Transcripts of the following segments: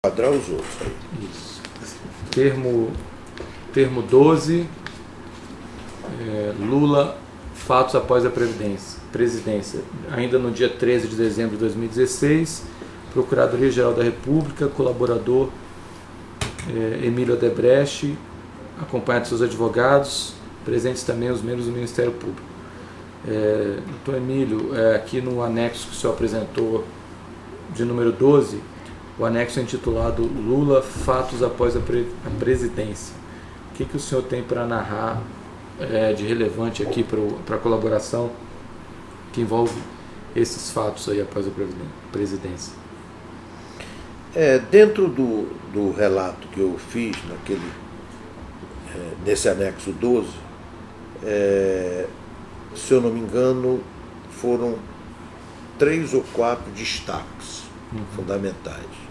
Padrão os outros. Isso. Termo 12, Lula, fatos após a presidência. Ainda no dia 13 de dezembro de 2016, Procuradoria-Geral da República, colaborador Emílio Odebrecht, acompanhado de seus advogados, presentes também os membros do Ministério Público. Doutor Emílio, aqui no anexo que o senhor apresentou, de número 12, o anexo é intitulado Lula, fatos após a presidência. O que o senhor tem para narrar de relevante aqui para a colaboração que envolve esses fatos aí após a presidência? Dentro do relato que eu fiz nesse anexo 12, se eu não me engano, foram 3 ou 4 destaques fundamentais.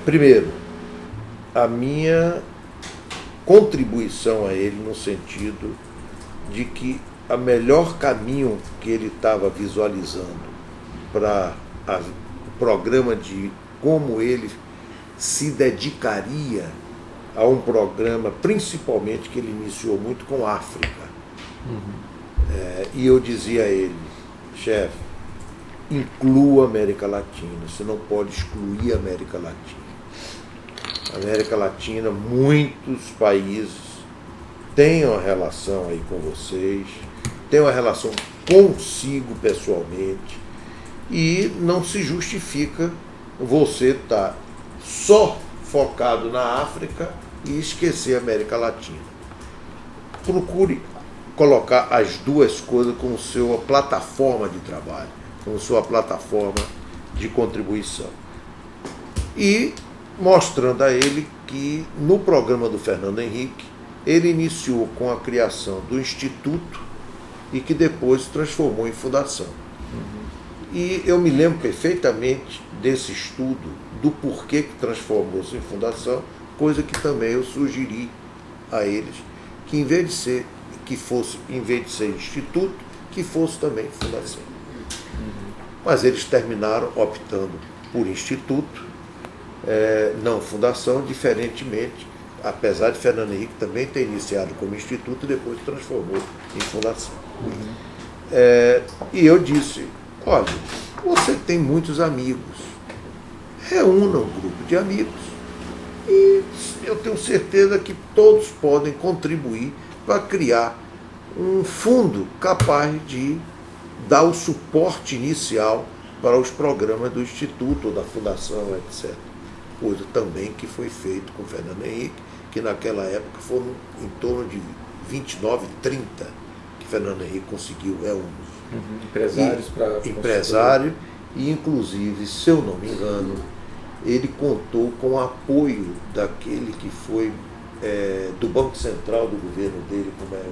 Primeiro, a minha contribuição a ele no sentido de que o melhor caminho que ele estava visualizando para o programa de como ele se dedicaria a um programa, principalmente que ele iniciou muito com a África. E eu dizia a ele, chefe, inclua a América Latina, você não pode excluir a América Latina. A América Latina, muitos países têm uma relação aí com vocês, têm uma relação consigo pessoalmente, e não se justifica você estar só focado na África e esquecer a América Latina. Procure colocar as duas coisas como sua plataforma de trabalho, como sua plataforma de contribuição. E mostrando a ele que no programa do Fernando Henrique, ele iniciou com a criação do Instituto e que depois se transformou em fundação. E eu me lembro perfeitamente desse estudo, do porquê que transformou-se em fundação, coisa que também eu sugeri a eles, que em vez de ser instituto, que fosse também fundação. Mas eles terminaram optando por instituto, não fundação, diferentemente, apesar de Fernando Henrique também ter iniciado como instituto e depois transformou em fundação. E eu disse, olha, você tem muitos amigos, reúna um grupo de amigos e eu tenho certeza que todos podem contribuir para criar um fundo capaz de dar o suporte inicial para os programas do Instituto ou da Fundação, etc. Coisa também que foi feito com Fernando Henrique, que naquela época foram em torno de 29, 30 que Fernando Henrique conseguiu. Empresários para... Empresário, e inclusive, se eu não me engano, ele contou com o apoio daquele que foi do Banco Central do governo dele, como é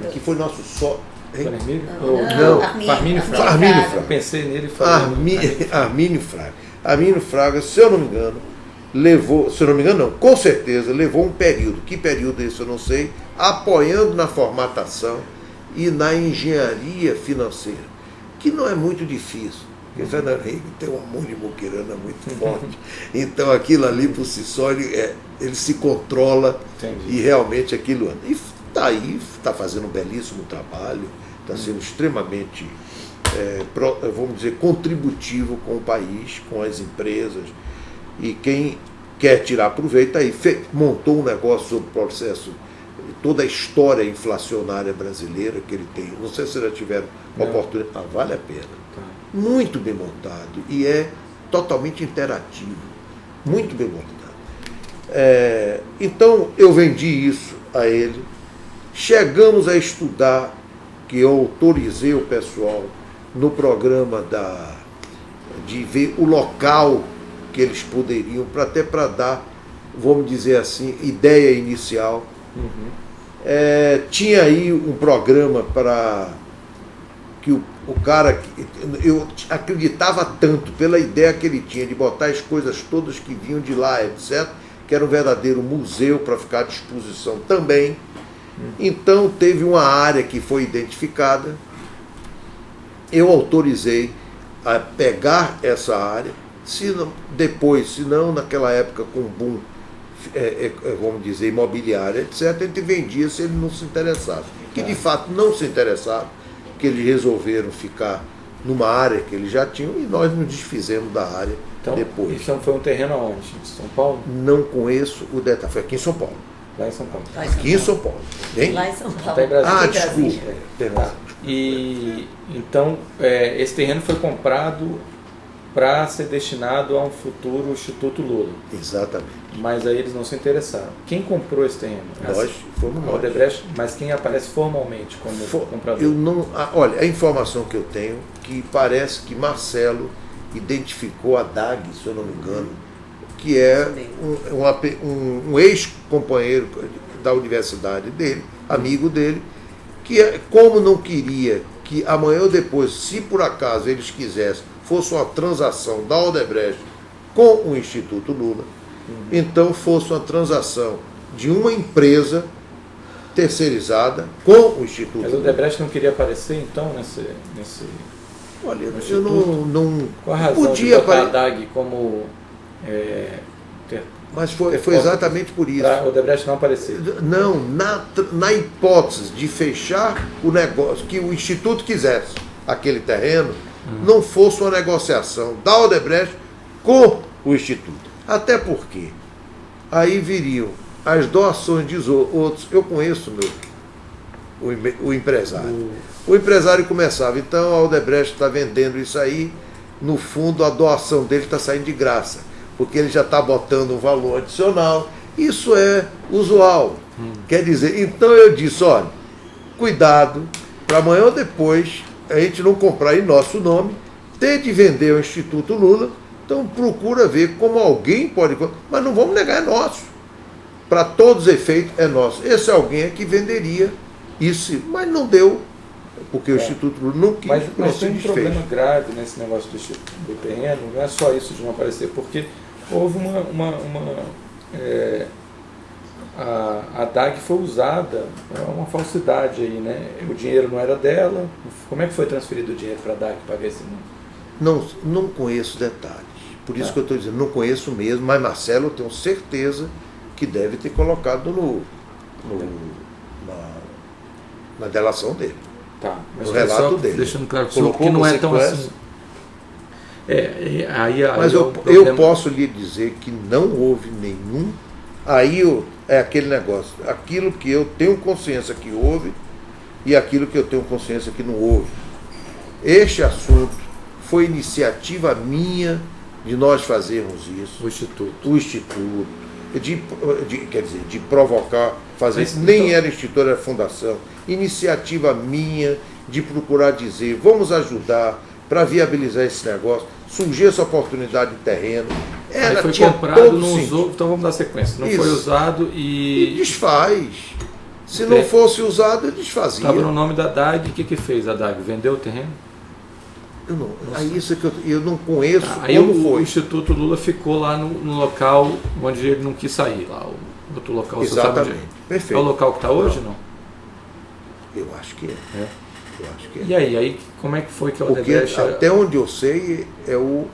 o... que foi nosso só. Não, Armínio Fraga. Eu pensei nele. Armínio Fraga. Armínio Fraga, se eu não me engano, com certeza levou um período, que período esse eu não sei, apoiando na formatação e na engenharia financeira, que não é muito difícil, porque Fernando Henrique tem um amor de muquirana muito forte, então aquilo ali por si só, ele se controla. Entendi. E realmente aquilo anda. E está aí, está fazendo um belíssimo trabalho, está sendo extremamente, vamos dizer, contributivo com o país, com as empresas, e quem quer tirar proveito aí, montou um negócio sobre o processo, toda a história inflacionária brasileira que ele tem. Não sei se já tiveram oportunidade. Vale a pena. Muito bem montado e é totalmente interativo. Muito bem montado. Então eu vendi isso a ele. Chegamos a estudar, que eu autorizei o pessoal no programa de ver o local que eles poderiam, até para dar, vamos dizer assim, ideia inicial. Tinha aí um programa para que o cara, eu acreditava tanto pela ideia que ele tinha de botar as coisas todas que vinham de lá, etc., que era um verdadeiro museu para ficar à disposição também. Então teve uma área que foi identificada, eu autorizei a pegar essa área Se não, depois, se não naquela época com boom, vamos dizer, imobiliária, etc., a gente vendia se ele não se interessasse. Que de fato não se interessaram, que eles resolveram ficar numa área que eles já tinham e nós nos desfizemos da área depois. Isso foi um terreno aonde? Em São Paulo? Não conheço o detalhe, foi aqui em São Paulo. Lá em São Paulo. Aqui em São Paulo. Bem? Lá em São Paulo. Até em Brasília. Ah, desculpa. Tá. E então esse terreno foi comprado para ser destinado a um futuro Instituto Lula. Exatamente. Mas aí eles não se interessaram. Quem comprou esse terreno? Nós fomos a Odebrecht, mas quem aparece formalmente como comprador? Eu não, olha, a informação que eu tenho que parece que Marcelo identificou a DAG, se eu não me engano, que é um ex-companheiro da universidade dele, amigo dele, que como não queria que amanhã ou depois, se por acaso eles quisessem, fosse uma transação da Odebrecht com o Instituto Lula, então fosse uma transação de uma empresa terceirizada com o Instituto Lula. Mas o Odebrecht não queria aparecer então nesse olha, eu não qual a razão podia de botar a DAG como mas foi exatamente por isso. Para o Odebrecht não aparecer. Não, na hipótese de fechar o negócio, que o Instituto quisesse aquele terreno, não fosse uma negociação da Odebrecht com o Instituto. Até porque aí viriam as doações de outros. Eu conheço o empresário. O empresário começava, então a Odebrecht está vendendo isso aí, no fundo a doação dele está saindo de graça, porque ele já está botando um valor adicional. Isso é usual. Quer dizer, então eu disse, olha, cuidado, para amanhã ou depois a gente não comprar em nosso nome, ter de vender ao Instituto Lula, então procura ver como alguém pode, mas não vamos negar, é nosso. Para todos os efeitos é nosso. Esse alguém é que venderia isso, mas não deu, porque o Instituto Lula não quis. Mas tem um problema grave nesse negócio do terreno, não é só isso de não aparecer, porque houve a DAG foi usada, é uma falsidade aí, né? O dinheiro não era dela. Como é que foi transferido o dinheiro para a DAG pagar esse mundo? Não conheço detalhes. Por isso que eu estou dizendo, não conheço mesmo, mas Marcelo eu tenho certeza que deve ter colocado na delação dele. Tá, mas no relato dele. Deixando claro que não é tão assim. Mas eu posso lhe dizer que não houve nenhum. É aquele negócio, aquilo que eu tenho consciência que houve e aquilo que eu tenho consciência que não houve. Este assunto foi iniciativa minha de nós fazermos isso. O Instituto. Quer dizer, de provocar, fazer isso. Nem era instituto, era fundação. Iniciativa minha de procurar dizer, vamos ajudar para viabilizar esse negócio. Surgiu essa oportunidade de terreno. Aí foi comprado, não usou, então vamos dar sequência. Não foi usado e desfaz. Se não fosse usado, ele desfazia. Estava no nome da DAG, o que fez a DAG? Vendeu o terreno? Isso que eu não conheço. Aí o Instituto Lula ficou lá no local onde ele não quis sair, lá o outro local. Exatamente. Perfeito. É o local que está hoje, não? Eu acho que é. Eu acho que é. E aí como é que foi que a Odebrecht... Porque até onde eu sei, é o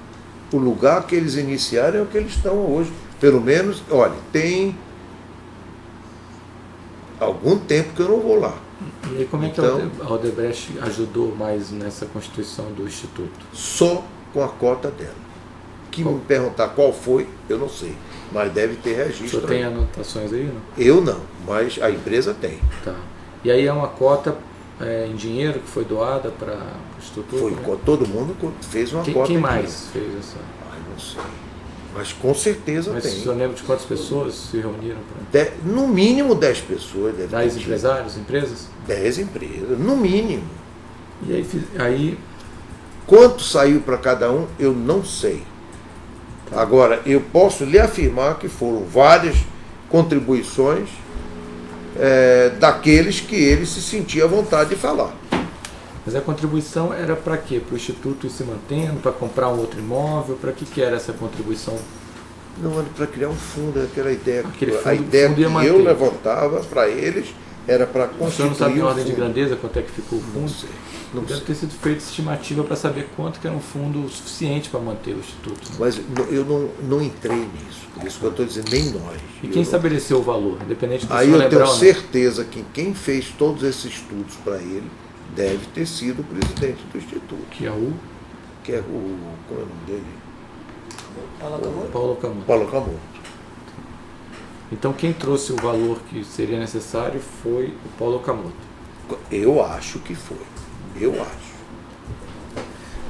lugar que eles iniciaram é o que eles estão hoje. Pelo menos, olha, tem algum tempo que eu não vou lá. E aí como é que a Odebrecht ajudou mais nessa constituição do Instituto? Só com a cota dela. Que me perguntar qual foi, eu não sei. Mas deve ter registro. O senhor tem anotações aí, não? Eu não, mas a empresa tem. Tá. E aí é uma cota em dinheiro que foi doada para o Instituto? Foi, né? Todo mundo fez uma cota. Quem mais fez essa? Não sei. Mas com certeza mas tem. Mas o senhor lembra de quantas pessoas se reuniram? No mínimo 10 pessoas. 10 empresários, empresas? 10 empresas, no mínimo. E aí quanto saiu para cada um, eu não sei. Tá. Agora, eu posso lhe afirmar que foram várias contribuições daqueles que ele se sentia à vontade de falar. Mas a contribuição era para quê? Para o Instituto ir se mantendo, para comprar um outro imóvel? Para que era essa contribuição? Não, era para criar um fundo, aquela ideia. Aquele fundo, a ideia fundo que eu levantava para eles era para O senhor não sabe em constituir ordem um de fundo. grandeza quanto é que ficou o Não fundo? sei. Não Deve sei. ter sido feita estimativa para saber quanto que era um fundo suficiente para manter o Instituto. Né? Mas eu não entrei nisso. Por isso que eu estou dizendo, nem nós. E quem estabeleceu o valor, independente do Aí senhor eu tenho lembrar ou não? certeza que quem fez todos esses estudos para ele deve ter sido o presidente do Instituto, Que é o que é o. Como é o nome dele? Paulo Camus. Paulo Camus. Então quem trouxe o valor que seria necessário foi o Paulo Camus. Eu acho que foi. Eu acho.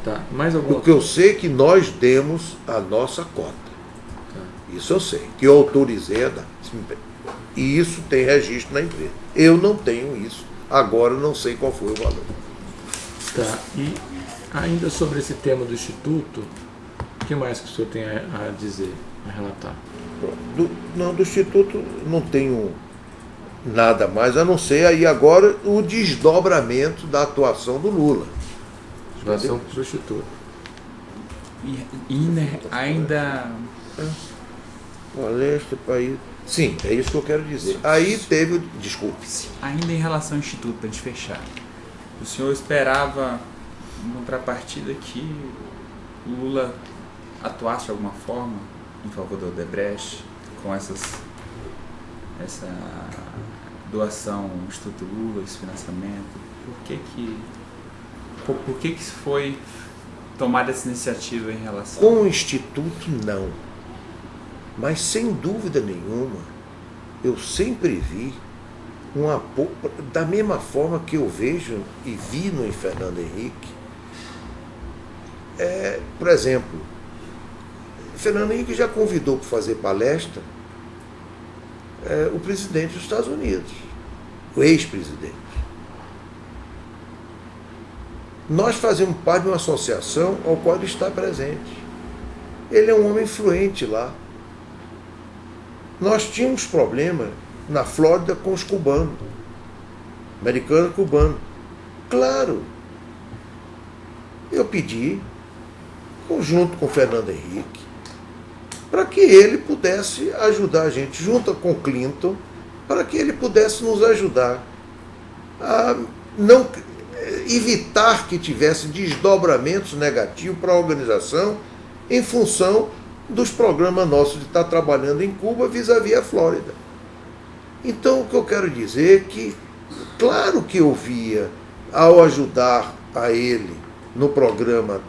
Tá. Mais alguma Porque eu sei que nós demos a nossa cota. Tá. Isso eu sei. Que eu autorizei a dar. E isso tem registro na empresa. Eu não tenho isso. Agora eu não sei qual foi o valor. Tá. E ainda sobre esse tema do Instituto, o que mais que o senhor tem a dizer, a relatar? Do Instituto não tenho nada mais, a não ser aí agora o desdobramento da atuação do Lula. Doação para o Instituto. Ainda. Palestra, país. Sim, é isso que eu quero dizer. Aí teve o. Desculpe. Ainda em relação ao Instituto, para a gente fechar, o senhor esperava, em contrapartida, que o Lula atuasse de alguma forma em favor do Odebrecht, com essa doação ao Instituto Lula, esse financiamento? Por que foi tomada essa iniciativa em relação... Com o Instituto, não. Mas, sem dúvida nenhuma, eu sempre vi um apoio, da mesma forma que eu vejo e vi no Fernando Henrique. Por exemplo, Fernando Henrique já convidou para fazer palestra o presidente dos Estados Unidos, o ex-presidente. Nós fazemos parte de uma associação ao qual ele está presente. Ele é um homem influente lá. Nós tínhamos problema na Flórida com os cubanos, americano e cubano. Claro, eu pedi, junto com o Fernando Henrique, para que ele pudesse ajudar a gente, junto com o Clinton, para que ele pudesse nos ajudar a não evitar que tivesse desdobramentos negativos para a organização em função dos programas nossos de estar trabalhando em Cuba vis-à-vis a Flórida. Então, o que eu quero dizer é que, claro que eu via, ao ajudar a ele no programa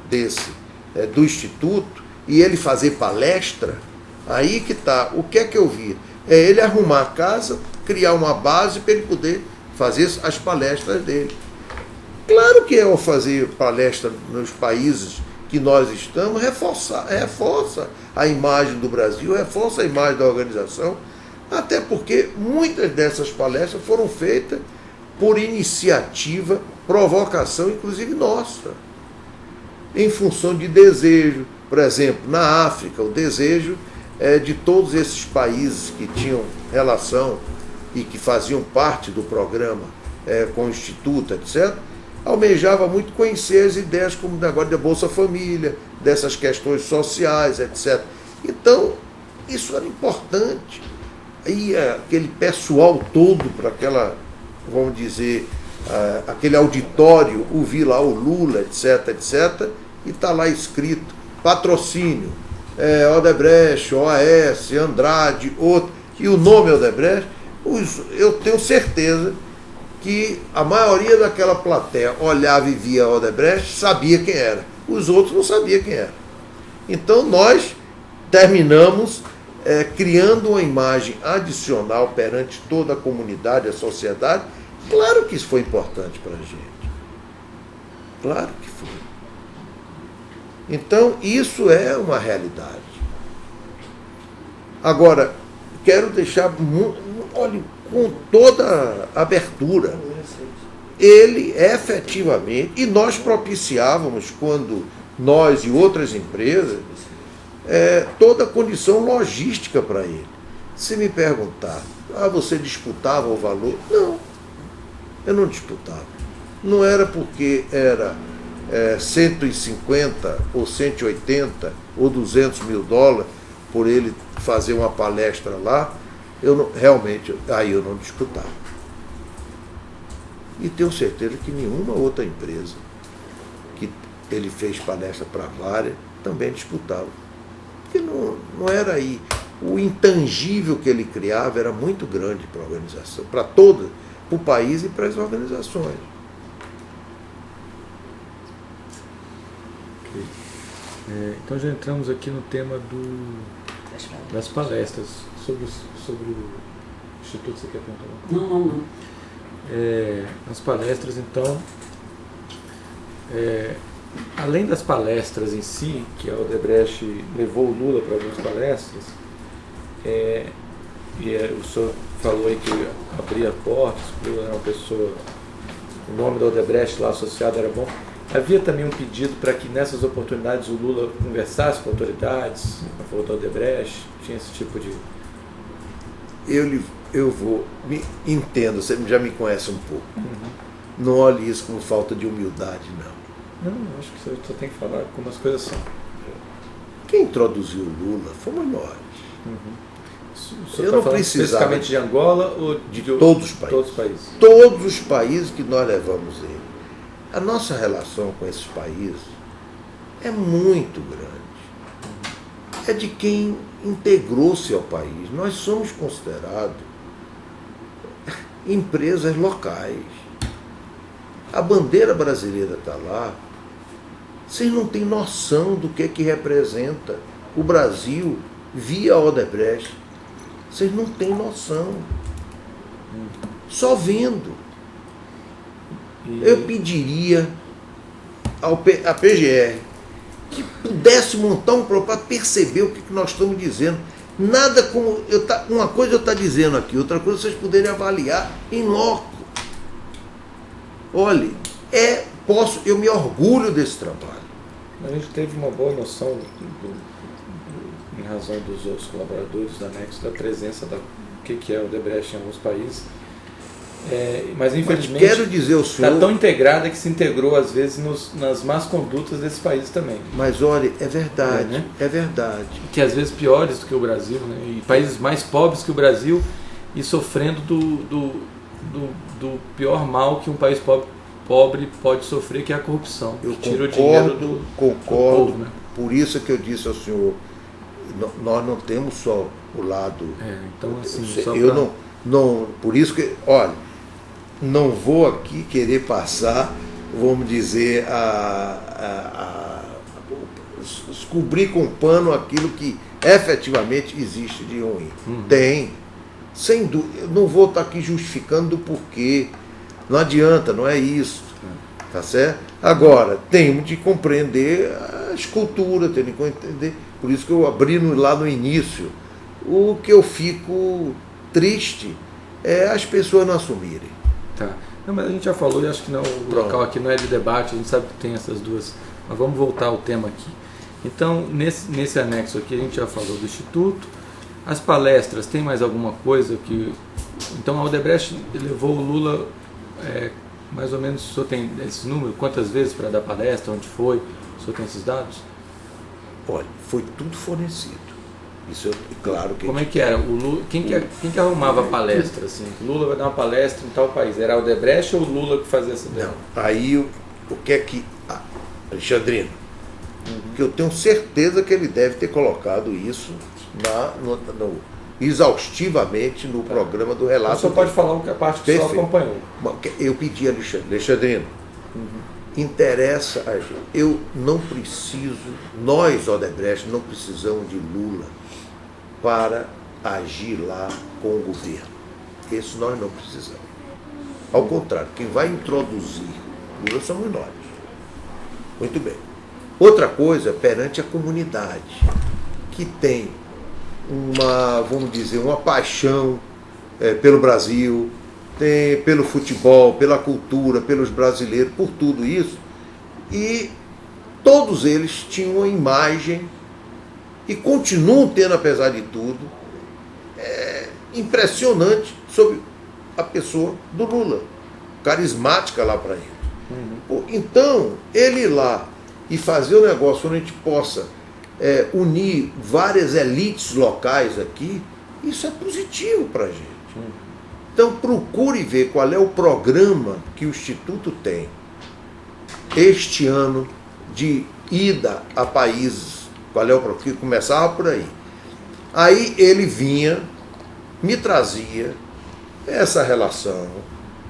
do Instituto, e ele fazer palestra, aí que está. O que é que eu via? É ele arrumar a casa, criar uma base para ele poder fazer as palestras dele. Claro que ao fazer palestra nos países que nós estamos, reforça a imagem do Brasil, reforça a imagem da organização, até porque muitas dessas palestras foram feitas por iniciativa, provocação, inclusive nossa, em função de desejo. Por exemplo, na África, o desejo de todos esses países que tinham relação e que faziam parte do programa com o Instituto, etc., almejava muito conhecer as ideias como o negócio da Bolsa Família, dessas questões sociais, etc. Então, isso era importante. E aquele pessoal todo para aquela, vamos dizer, aquele auditório, ouvir lá o Lula, etc., etc., e está lá escrito, patrocínio, Odebrecht, OAS, Andrade, outro, e o nome Odebrecht, eu tenho certeza que a maioria daquela plateia olhava e via Odebrecht, sabia quem era. Os outros não sabiam quem era. Então nós terminamos criando uma imagem adicional perante toda a comunidade, a sociedade. Claro que isso foi importante para a gente. Claro que foi. Então, isso é uma realidade. Agora, quero deixar, olha, com toda a abertura, ele efetivamente, e nós propiciávamos, quando nós e outras empresas, toda a condição logística para ele. Se me perguntar, você disputava o valor? Não, eu não disputava. Não era porque era 150 ou 180 ou 200 mil dólares por ele fazer uma palestra lá, realmente, aí eu não disputava. E tenho certeza que nenhuma outra empresa que ele fez palestra para várias também disputava. Porque não era aí. O intangível que ele criava era muito grande para a organização, para toda, para o país e para as organizações. Okay. Então já entramos aqui no tema das palestras. Sobre o Instituto, você quer perguntar? Não. As palestras, então, além das palestras em si, que a Odebrecht levou o Lula para algumas palestras, o senhor falou aí que abria portas, o Lula era uma pessoa, o nome da Odebrecht lá associado era bom. Havia também um pedido para que nessas oportunidades o Lula conversasse com autoridades, a favor da Odebrecht, tinha esse tipo de... Entendo, você já me conhece um pouco. Não olhe isso como falta de humildade, não. Não, acho que você só tem que falar como as coisas são. Quem introduziu o Lula fomos nós. O senhor está falando especificamente de Angola ou de todos os países? Todos os países. Todos os países que nós levamos ele. A nossa relação com esses países é muito grande. É de quem integrou-se ao país. Nós somos considerados empresas locais. A bandeira brasileira está lá. Vocês não têm noção do que representa o Brasil via Odebrecht. Vocês não têm noção. Só vendo. Eu pediria à PGR que pudesse montar um programa para perceber o que nós estamos dizendo. Nada como... uma coisa eu estou dizendo aqui, outra coisa vocês poderem avaliar em loco. Olhe, eu me orgulho desse trabalho. A gente teve uma boa noção, em razão dos outros colaboradores da Nexo, da presença do que é o Odebrecht em alguns países. Mas infelizmente quero dizer ao senhor, está tão integrada que se integrou às vezes nas más condutas desses países também. Mas olha, é verdade, né? É verdade. Que às vezes piores do que o Brasil, né? E países mais pobres que o Brasil e sofrendo do pior mal que um país pobre pode sofrer, que é a corrupção. Eu que tira o dinheiro do concordo. povo, né? Por isso que eu disse ao senhor, nós não temos só o lado. Então assim, por isso que, olha, não vou aqui querer passar, vamos dizer, cobrir com pano aquilo que efetivamente existe de ruim. Tem, sem dúvida. Eu não vou estar aqui justificando o porquê. Não adianta, não é isso. Tá certo? Agora, temos de compreender a escultura, temos de entender. Por isso que eu abri lá no início. O que eu fico triste é as pessoas não assumirem. Tá. Não, mas a gente já falou, e acho que não, o local aqui não é de debate, a gente sabe que tem essas duas. Mas vamos voltar ao tema aqui. Então, nesse anexo aqui, a gente já falou do Instituto. As palestras, tem mais alguma coisa que... Então, a Odebrecht levou o Lula, mais ou menos, o senhor tem esse número? Quantas vezes para dar palestra? Onde foi? O senhor tem esses dados? Olha, foi tudo fornecido. Isso é claro que... Como é que era? O Lula, quem que arrumava a palestra? Assim? Lula vai dar uma palestra em tal país. Era o Odebrecht ou o Lula que fazia essa ideia? Não. Aí, o que é que... Alexandrino, que eu tenho certeza que ele deve ter colocado isso exaustivamente no programa do relato. Você pode falar a parte que só acompanhou. Eu pedi a Alexandrino, interessa a gente. Eu não preciso, nós, Odebrecht, não precisamos de Lula para agir lá com o governo. Isso nós não precisamos. Ao contrário, quem vai introduzir Lula somos nós. Muito bem. Outra coisa, perante a comunidade, que tem vamos dizer, uma paixão pelo Brasil, pelo futebol, pela cultura, pelos brasileiros, por tudo isso, e todos eles tinham uma imagem, e continuam tendo, apesar de tudo, impressionante sobre a pessoa do Lula, carismática lá para ele. Então, ele ir lá e fazer o negócio onde a gente possa unir várias elites locais aqui, isso é positivo para a gente. Então procure ver qual é o programa que o Instituto tem este ano de ida a países, qual é o programa, que começava por aí. Aí ele vinha, me trazia essa relação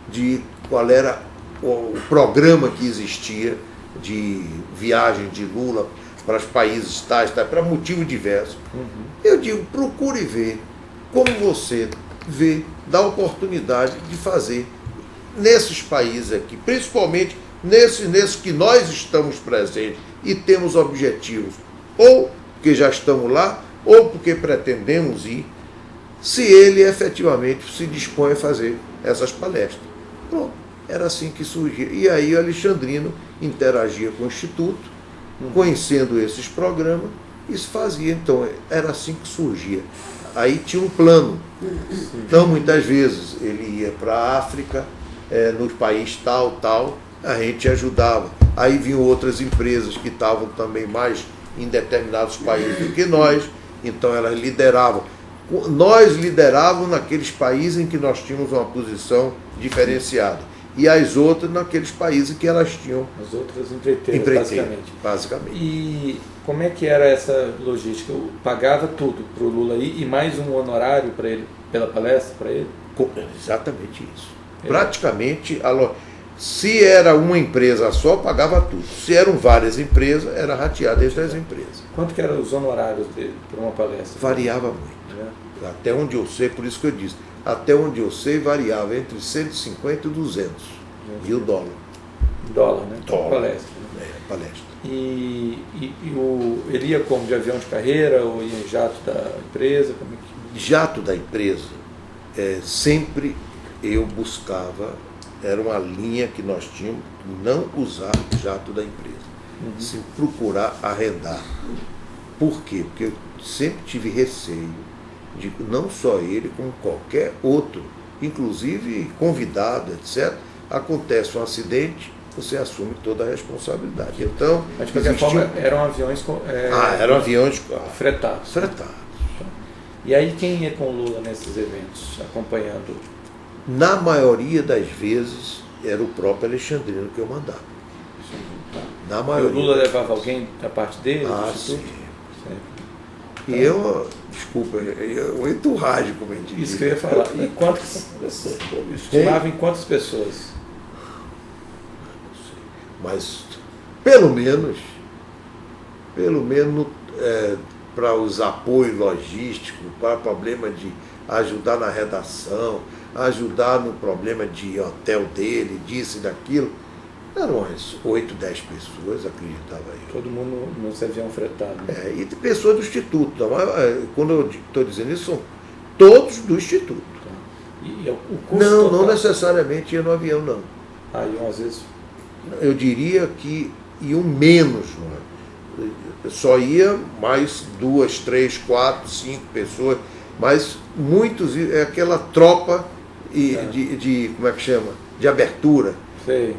de qual era o programa que existia de viagem de Lula para os países tais, para motivos diversos. Eu digo, procure ver como você vê, dá oportunidade de fazer nesses países aqui, principalmente nesses que nós estamos presentes e temos objetivos, ou porque já estamos lá, ou porque pretendemos ir, se ele efetivamente se dispõe a fazer essas palestras. Pronto, era assim que surgia. E aí o Alexandrino interagia com o Instituto, conhecendo esses programas, e se fazia. Então, era assim que surgia. Aí tinha um plano. Então, muitas vezes, ele ia para a África, nos países tal, a gente ajudava. Aí vinham outras empresas que estavam também mais em determinados países do que nós, então elas lideravam. Nós liderávamos naqueles países em que nós tínhamos uma posição diferenciada, e as outras naqueles países que elas tinham. As outras empreiteiras, basicamente. E como é que era essa logística? Eu pagava tudo para o Lula ir e mais um honorário para ele, pela palestra para ele? Exatamente isso. Praticamente, se era uma empresa só, pagava tudo. Se eram várias empresas, era rateado entre as empresas. Quanto que eram os honorários dele para uma palestra? Variava muito. Até onde eu sei, por isso que eu disse, até onde eu sei, variava entre 150 e 200 mil dólares. Dólar, né? Dólar. Palestra. Né? Palestra. Ele ia como de avião de carreira ou ia em jato da empresa? Como é que... Jato da empresa, sempre eu buscava, era uma linha que nós tínhamos, não usar jato da empresa, se procurar arrendar. Por quê? Porque eu sempre tive receio de não só ele, como qualquer outro, inclusive convidado, etc., acontece um acidente, você assume toda a responsabilidade. Então, mas de qualquer forma, eram aviões eram aviões fretados. E aí quem ia com o Lula nesses eventos, acompanhando? Na maioria das vezes, era o próprio Alexandrino que eu mandava. Na maioria. E o Lula levava alguém da parte dele? Sim. E eu, desculpa, eu enturragem, como a gente diz. Isso que eu ia falar. E quantas, estimava em quantas pessoas? Mas, pelo menos para os apoios logísticos, para o problema de ajudar na redação, ajudar no problema de hotel dele, disso e daquilo, eram umas 8, 10 pessoas, acreditava eu. Todo mundo nesse avião fretado. Né? E pessoas do Instituto. Quando eu estou dizendo isso, são todos do Instituto. E o custo não necessariamente ia no avião, não. Iam às vezes... Eu diria que iam menos. Só ia mais 2, 3, 4, 5 pessoas, mas muitos, aquela tropa de como é que chama? De abertura. Sei.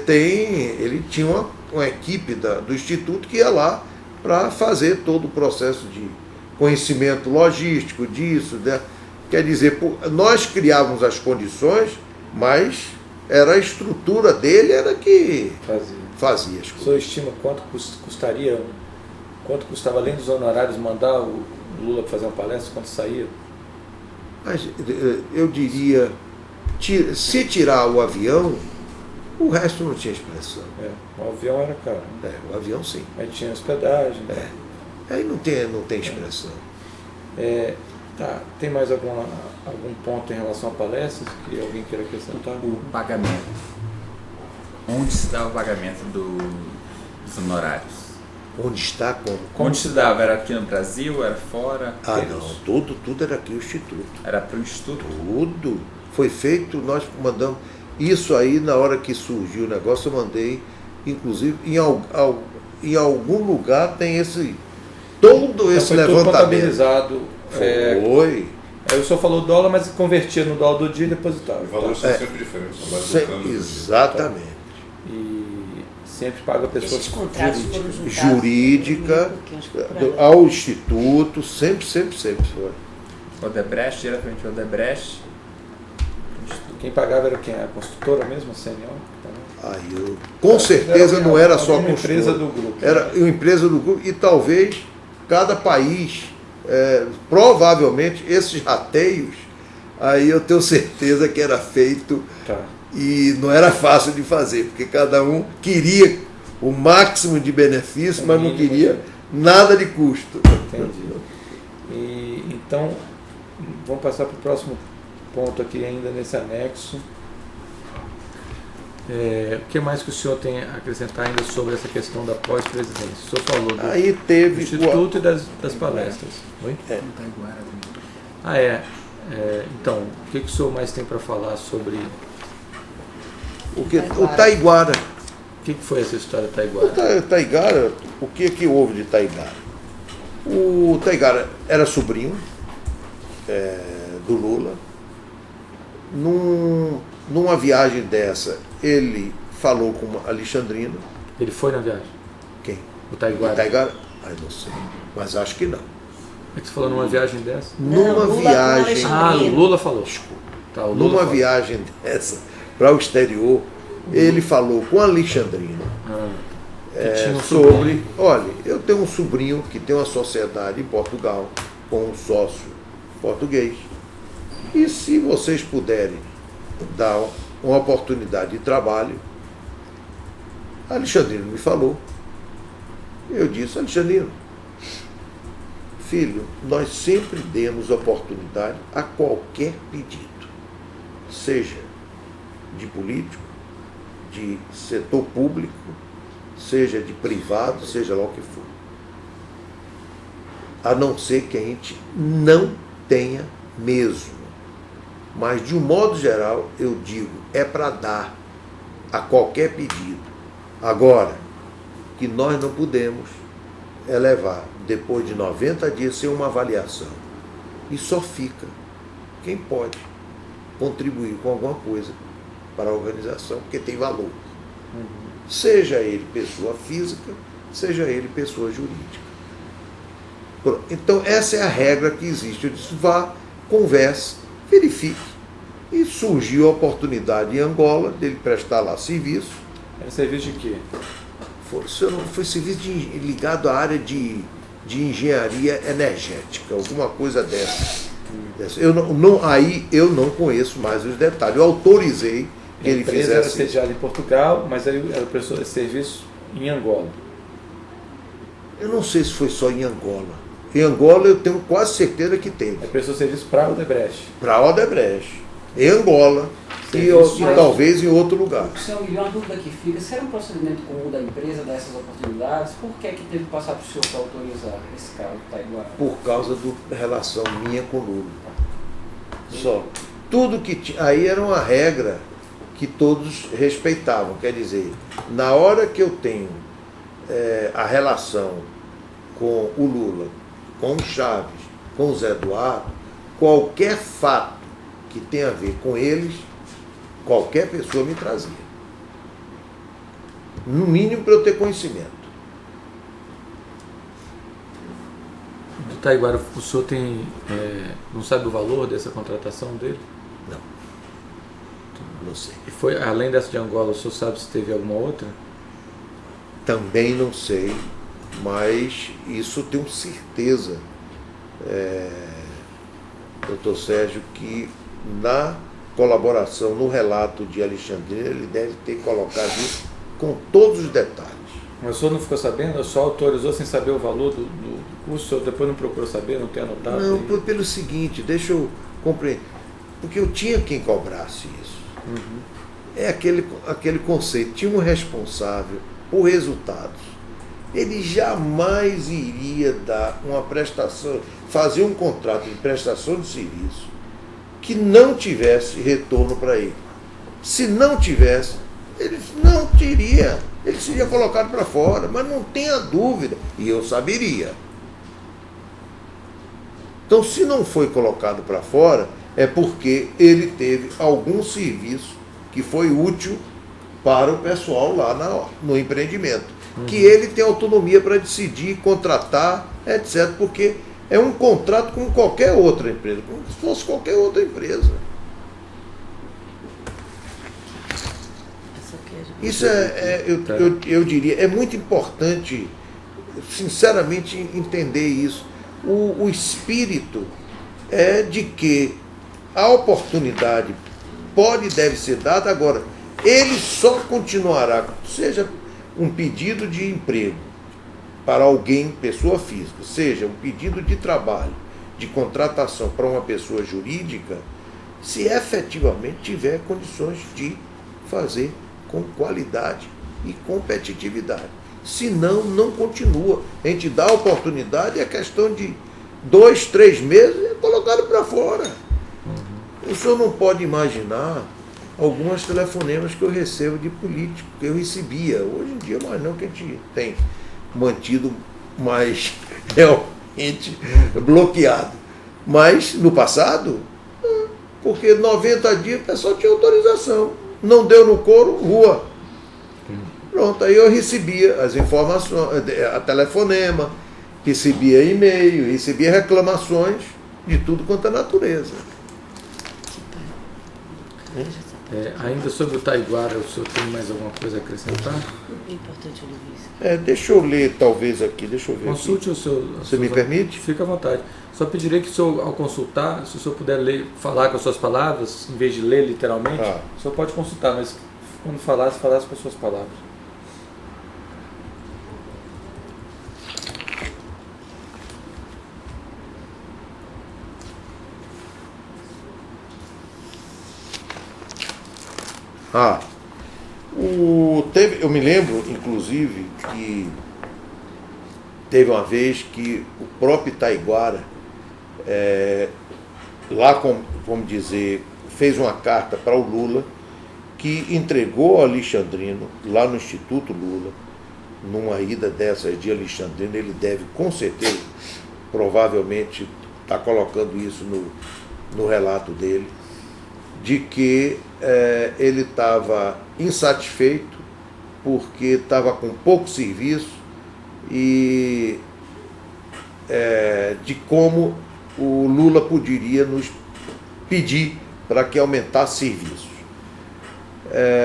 Ele tinha uma equipe do Instituto que ia lá para fazer todo o processo de conhecimento logístico disso, né? Quer dizer, nós criávamos as condições, mas era a estrutura dele era que fazia as coisas. O senhor estima quanto custaria, quanto custava, além dos honorários, mandar o Lula para fazer uma palestra, quanto saía? Mas, eu diria, se tirar o avião, o resto não tinha expressão. O avião era caro. Né? O avião sim. Aí tinha hospedagem. Aí não tem expressão. Tem mais algum ponto em relação a palestras que alguém queira acrescentar? O pagamento. Onde se dá o pagamento dos honorários? Onde está? Onde se dava? Era aqui no Brasil? Era fora? Não. Tudo era aqui o Instituto. Era para o Instituto? Tudo. Foi feito, nós mandamos. Isso aí, na hora que surgiu o negócio, eu mandei, inclusive, em algum lugar tem todo esse levantamento. Tudo contabilizado. Foi. Aí o senhor falou dólar, mas convertia no dólar do dia e depositava. Os valores são sempre diferentes. Exatamente. E sempre paga a pessoa jurídica ao Instituto, sempre foi. Odebrecht, diretamente Odebrecht, Quem pagava era quem? A construtora mesmo, a CNO? Aí com certeza não era só a uma construtora. empresa do grupo. Era uma empresa do grupo e talvez cada país, provavelmente esses rateios, aí eu tenho certeza que era feito e não era fácil de fazer, porque cada um queria o máximo de benefício, mas não queria nada de custo. Entendi. E, então, vamos passar para o próximo ponto aqui ainda nesse anexo. O que mais que o senhor tem a acrescentar ainda sobre essa questão da pós-presidência? O senhor falou do aí teve Instituto e das palestras. Oi? Então, o que o senhor mais tem para falar sobre o Taiguara? O que foi essa história do Taiguara? O Taiguara, o que houve de Taiguara? O Taiguara era sobrinho do Lula. Numa viagem dessa, ele falou com Alexandrino. Ele foi na viagem? Quem? O Taiguara? O Taiguara? Ai, não sei, mas acho que não. É que você falou numa viagem dessa? Numa viagem... o Lula falou. Desculpa. Tá, o Lula numa falou. viagem dessa para o exterior, ele falou com Alexandrino sobre... Olha, eu tenho um sobrinho que tem uma sociedade em Portugal com um sócio português. E se vocês puderem dar uma oportunidade de trabalho, Alexandrino me falou. Eu disse, Alexandrino, filho, nós sempre demos oportunidade a qualquer pedido, seja de político, de setor público, seja de privado, seja lá o que for. A não ser que a gente não tenha mesmo. Mas, de um modo geral, eu digo, é para dar a qualquer pedido. Agora, que nós não podemos levar, depois de 90 dias, sem uma avaliação. E só fica quem pode contribuir com alguma coisa para a organização, porque tem valor. Seja ele pessoa física, seja ele pessoa jurídica. Então, essa é a regra que existe. Eu disse, vá, converse, verifique. E surgiu a oportunidade em Angola dele prestar lá serviço. Era serviço de quê? Foi serviço ligado à área de engenharia energética, alguma coisa dessa. Aí eu não conheço mais os detalhes. Eu autorizei que ele fizesse. Era sediada em Portugal, mas aí ela prestou esse serviço em Angola. Eu não sei se foi só em Angola. Em Angola eu tenho quase certeza que teve. Ele prestou serviço para a Odebrecht. Para a Odebrecht. Em Angola e talvez em outro lugar. Senhor Guilherme, uma dúvida que fica, se era um procedimento comum da empresa dar essas oportunidades, por que teve que passar para o senhor para autorizar esse caso do Taiguara? Por causa da relação minha com o Lula. Só. Tudo que tinha. Aí era uma regra que todos respeitavam. Quer dizer, na hora que eu tenho a relação com o Lula, com o Chaves, com o Zé Eduardo, qualquer fato que tem a ver com eles, qualquer pessoa me trazia. No mínimo para eu ter conhecimento. Do Taiguara, o senhor não sabe o valor dessa contratação dele? Não sei. E foi, além dessa de Angola, o senhor sabe se teve alguma outra? Também não sei, mas isso eu tenho certeza, doutor Sérgio, que na colaboração, no relato de Alexandrino, ele deve ter colocado isso com todos os detalhes. Mas o senhor não ficou sabendo? O senhor autorizou sem saber o valor do curso? O senhor depois não procurou saber, não tem anotado? Não, pelo seguinte, deixa eu compreender. Porque eu tinha quem cobrasse isso. É aquele conceito. Tinha um responsável por resultados. Ele jamais iria dar uma prestação, fazer um contrato de prestação de serviço que não tivesse retorno para ele. Se não tivesse, ele não teria, ele seria colocado para fora, mas não tenha dúvida, e eu saberia. Então, se não foi colocado para fora, é porque ele teve algum serviço que foi útil para o pessoal lá no empreendimento. Que ele tem autonomia para decidir, contratar, etc. Porque é um contrato como qualquer outra empresa, como se fosse qualquer outra empresa. Isso eu diria, é muito importante, sinceramente, entender isso. O espírito é de que a oportunidade pode e deve ser dada. Agora, ele só continuará, seja um pedido de emprego para alguém, pessoa física, seja um pedido de trabalho, de contratação para uma pessoa jurídica, se efetivamente tiver condições de fazer com qualidade e competitividade. Senão, não continua. A gente dá a oportunidade, é questão de 2, 3 meses, é colocado para fora. O senhor não pode imaginar alguns telefonemas que eu recebo de político, que eu recebia. Hoje em dia, mais não, que a gente tem mantido mais realmente bloqueado. Mas, no passado, porque 90 dias o pessoal tinha autorização. Não deu no couro, rua. Pronto, aí eu recebia as informações, a telefonema, recebia e-mail, recebia reclamações de tudo quanto é natureza. Ainda sobre o Taiguara, o senhor tem mais alguma coisa a acrescentar? É importante ouvir isso. Deixa eu ler talvez aqui, deixa eu ver. Consulte aqui. o seu... Você me permite? Fica à vontade. Só pedirei que o senhor, ao consultar, se o senhor puder ler, falar com as suas palavras, em vez de ler literalmente, o senhor pode consultar, mas quando falasse com as suas palavras. Eu me lembro, inclusive, que teve uma vez que o próprio Taiguara, lá, vamos dizer, fez uma carta para o Lula, que entregou ao Alexandrino, lá no Instituto Lula, numa ida dessas de Alexandrino. Ele deve, com certeza, provavelmente, estar colocando isso no relato dele, de que ele estava insatisfeito porque estava com pouco serviço e de como o Lula poderia nos pedir para que aumentasse serviços.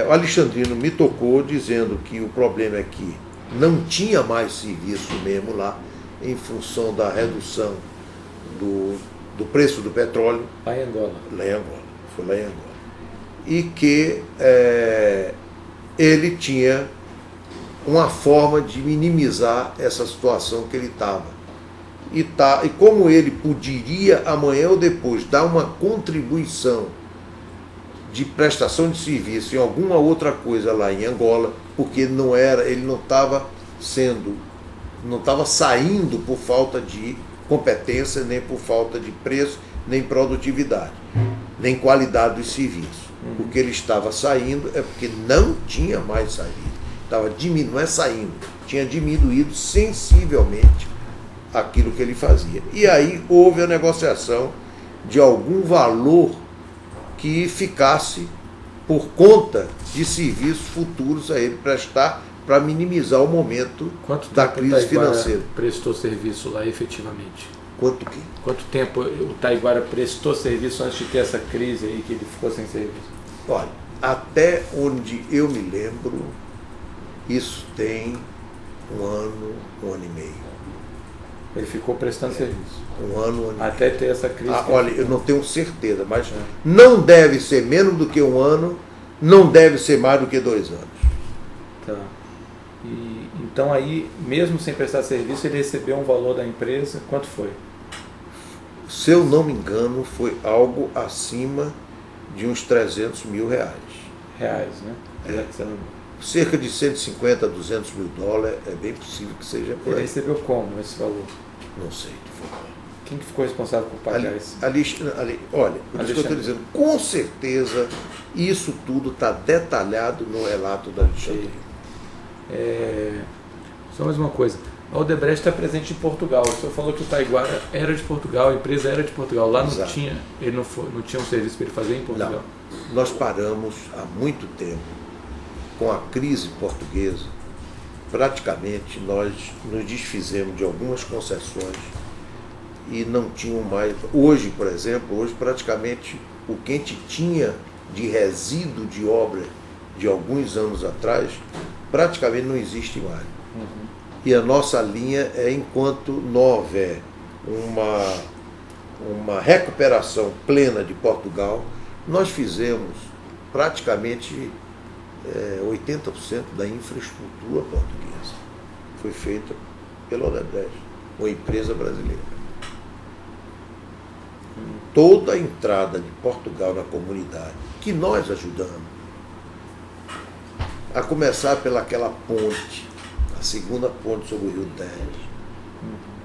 O Alexandrino me tocou dizendo que o problema é que não tinha mais serviço mesmo lá, em função da redução do preço do petróleo. Lá em Angola. Foi lá em Angola. E que ele tinha uma forma de minimizar essa situação que ele estava. E como ele poderia, amanhã ou depois, dar uma contribuição de prestação de serviço em alguma outra coisa lá em Angola, porque ele não estava saindo por falta de competência, nem por falta de preço, nem produtividade, nem qualidade dos serviços. O que ele estava saindo é porque não tinha mais saído. Não é saindo, tinha diminuído sensivelmente aquilo que ele fazia. E aí houve a negociação de algum valor que ficasse por conta de serviços futuros a ele prestar para minimizar o momento da crise financeira. Prestou serviço lá efetivamente? Quanto tempo o Taiguara prestou serviço antes de ter essa crise aí que ele ficou sem serviço? Olha, até onde eu me lembro, isso tem 1 ano, 1 ano e meio. Ele ficou prestando serviço? 1 ano, 1 ano e meio. Até ter essa crise? Olha, eu não tenho certeza, mas não deve ser menos do que 1 ano, não deve ser mais do que 2 anos. Tá. Então aí, mesmo sem prestar serviço, ele recebeu um valor da empresa, quanto foi? Se eu não me engano, foi algo acima de uns 300 mil reais. Reais, né? Cerca de 150 a 200 mil dólares, é bem possível que seja por aí. Ele recebeu como esse valor? Não sei de forma. Quem que ficou responsável por pagar isso? Olha, por isso que eu estou dizendo, com certeza isso tudo está detalhado no relato da Alexandre. Só mais uma coisa. A Odebrecht está presente em Portugal. O senhor falou que o Taiguara era de Portugal, a empresa era de Portugal. Lá não tinha, ele não tinha um serviço para ele fazer em Portugal? Não. Nós paramos há muito tempo com a crise portuguesa. Praticamente nós nos desfizemos de algumas concessões e não tinham mais. Hoje, por exemplo, praticamente o que a gente tinha de resíduo de obra de alguns anos atrás, praticamente não existe mais. E a nossa linha é, enquanto não houver uma recuperação plena de Portugal, nós fizemos praticamente 80% da infraestrutura portuguesa. Foi feita pela Odebrecht, uma empresa brasileira. Toda a entrada de Portugal na comunidade, que nós ajudamos, a começar pelaquela ponte, a segunda ponte sobre o Rio Tejo,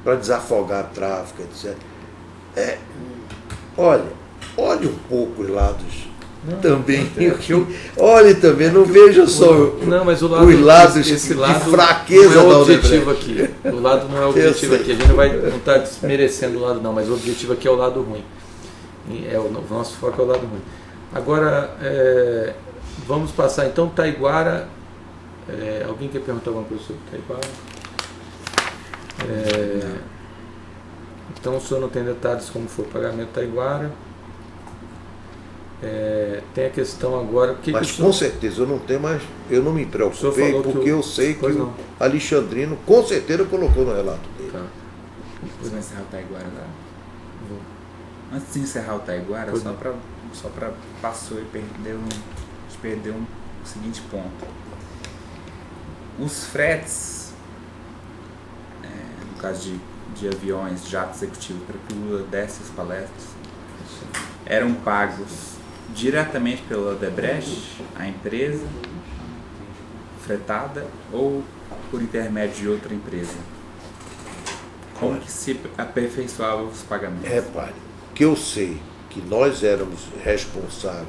para desafogar tráfico, etc. Olhe um pouco os lados também. Olhe também, não veja só mas os lados de fraqueza não é da o objetivo Odebrecht. aqui. O lado não é o objetivo aqui. A gente não está desmerecendo o lado não, mas o objetivo aqui é o lado ruim. O nosso foco é o lado ruim. Agora, vamos passar então Taiguara. Alguém quer perguntar alguma coisa sobre Taiguara? Então o senhor não tem detalhes como foi o pagamento da Taiguara. Tem a questão agora. Mas com certeza eu não tenho mais. Eu não me preocupei, porque eu sei que o Alexandrino com certeza colocou no relato dele. Tá. Você vai encerrar o Taiguara agora? Antes de encerrar o Taiguara, só para passou e perdeu um seguinte ponto. Os fretes, no caso de aviões, jatos executivos, para que o Lula desse as palestras, eram pagos diretamente pela Odebrecht, a empresa fretada, ou por intermédio de outra empresa? Como que se aperfeiçoavam os pagamentos? Repare, que eu sei que nós éramos responsáveis,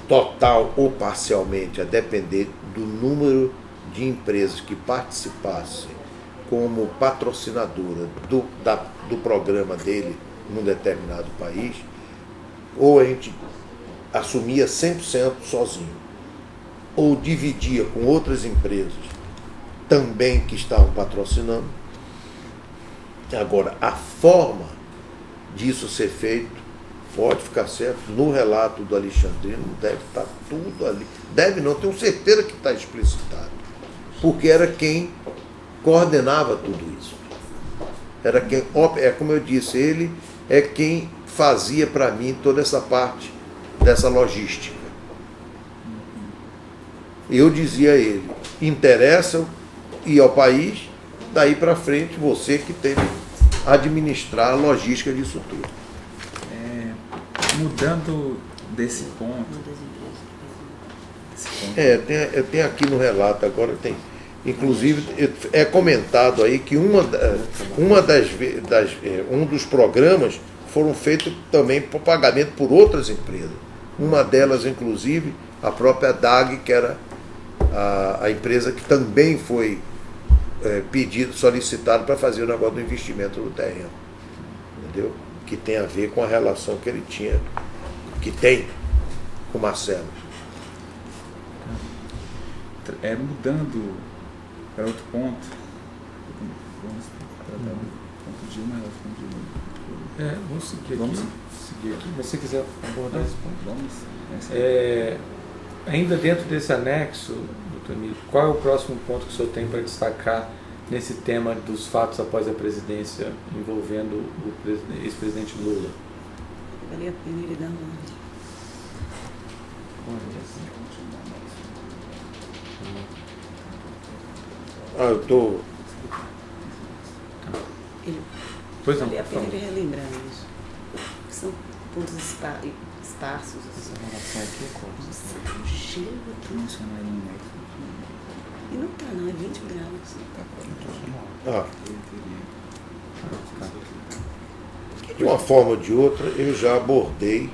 total ou parcialmente, a depender do número de empresas que participassem como patrocinadora do programa dele num determinado país, ou a gente assumia 100% sozinho, ou dividia com outras empresas também que estavam patrocinando. Agora, a forma disso ser feito, pode ficar certo, no relato do Alexandrino deve estar tudo ali. Deve não, tenho certeza que está explicitado. Porque era quem coordenava tudo isso. Era quem, como eu disse, ele é quem fazia para mim toda essa parte dessa logística. Eu dizia a ele, interessa ir ao país, daí para frente você que tem que administrar a logística disso tudo. Mudando desse ponto. Eu tenho aqui no relato agora, tem. Inclusive, é comentado aí que um dos programas foram feitos também por pagamento por outras empresas. Uma delas, inclusive, a própria DAG, que era a empresa que também foi solicitado para fazer o negócio do investimento no terreno. Entendeu? Que tem a ver com a relação que ele tinha, que tem com o Marcelo. Mudando para outro ponto, vamos tratar do ponto de uma relação de outra. Vamos seguir aqui. Se você quiser abordar esse ponto. Vamos. Ainda dentro desse anexo, doutor Emílio, qual é o próximo ponto que o senhor tem para destacar nesse tema dos fatos após a presidência envolvendo o ex-presidente Lula? Vale a pena ele dar uma... Eu estou... Pois não. Vale a pena ele relembrar isso. São pontos esparsos. Assim. Nossa, cheio aqui. E não está, não, é 20 graus. De uma forma ou de outra, eu já abordei,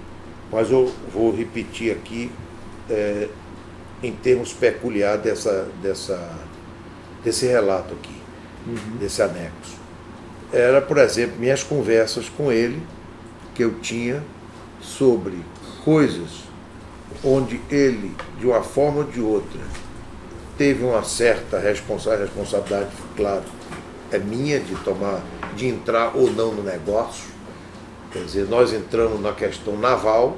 mas eu vou repetir aqui em termos peculiares desse relato aqui, desse anexo. Era, por exemplo, minhas conversas com ele, que eu tinha sobre coisas onde ele, de uma forma ou de outra, teve uma certa responsabilidade, claro, é minha de entrar ou não no negócio. Quer dizer, nós entramos na questão naval,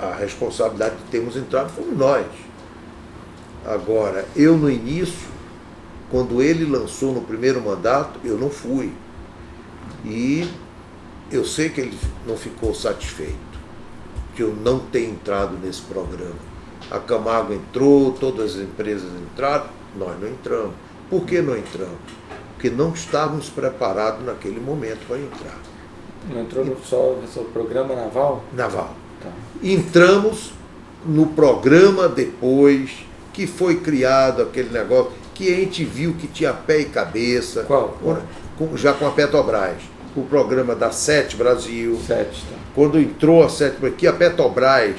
a responsabilidade de termos entrado fomos nós. Agora, eu no início, quando ele lançou no primeiro mandato, eu não fui. E eu sei que ele não ficou satisfeito que eu não tenha entrado nesse programa. A Camargo entrou, todas as empresas entraram, nós não entramos. Por que não entramos? Porque não estávamos preparados naquele momento para entrar. Não entrou no programa naval? Naval. Tá. Entramos no programa depois que foi criado aquele negócio que a gente viu que tinha pé e cabeça. Qual? Já com a Petrobras. O programa da Sete Brasil. Sete, tá. Quando entrou a Sete Brasil, que a Petrobras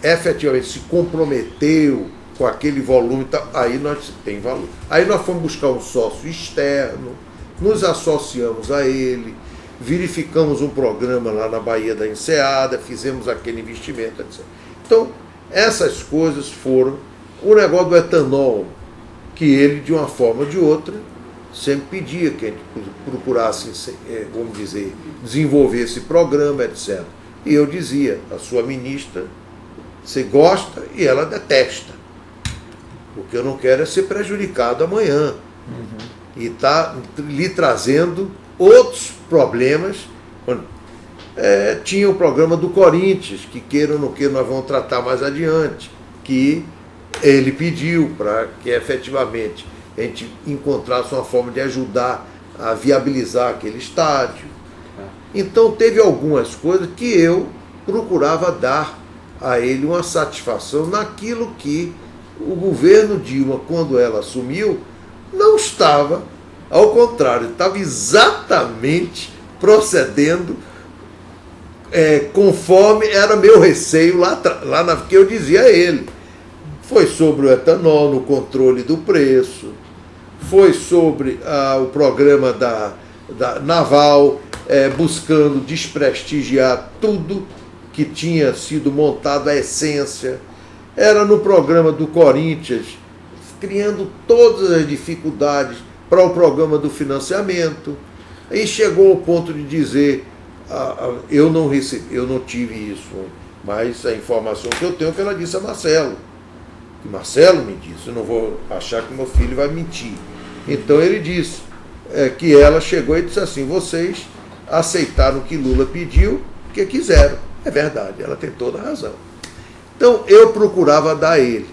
efetivamente se comprometeu com aquele volume, aí nós tem valor. Aí nós fomos buscar um sócio externo, nos associamos a ele, verificamos um programa lá na Baía da Enseada, fizemos aquele investimento, etc. Então, essas coisas foram o negócio do etanol, que ele, de uma forma ou de outra, sempre pedia que a gente procurasse, vamos dizer, desenvolver esse programa, etc. E eu dizia, a sua ministra, você gosta e ela detesta. Porque eu não quero é ser prejudicado amanhã. E está lhe trazendo outros problemas. Tinha o programa do Corinthians, que queira ou não queira, nós vamos tratar mais adiante, que ele pediu para que efetivamente a gente encontrasse uma forma de ajudar a viabilizar aquele estádio. Então teve algumas coisas que eu procurava dar a ele uma satisfação naquilo que o governo Dilma, quando ela assumiu, não estava, ao contrário, estava exatamente procedendo conforme era meu receio que eu dizia a ele. Foi sobre o etanol, no controle do preço, foi sobre o programa da naval, buscando desprestigiar tudo que tinha sido montado, a essência. Era no programa do Corinthians, criando todas as dificuldades para o programa do financiamento. Aí chegou ao ponto de dizer, eu não tive isso, mas a informação que eu tenho é que ela disse a Marcelo. Que Marcelo me disse, eu não vou achar que meu filho vai mentir. Então ele disse que ela chegou e disse assim, vocês aceitaram o que Lula pediu, porque quiseram. É verdade, ela tem toda a razão. Então eu procurava dar a ele.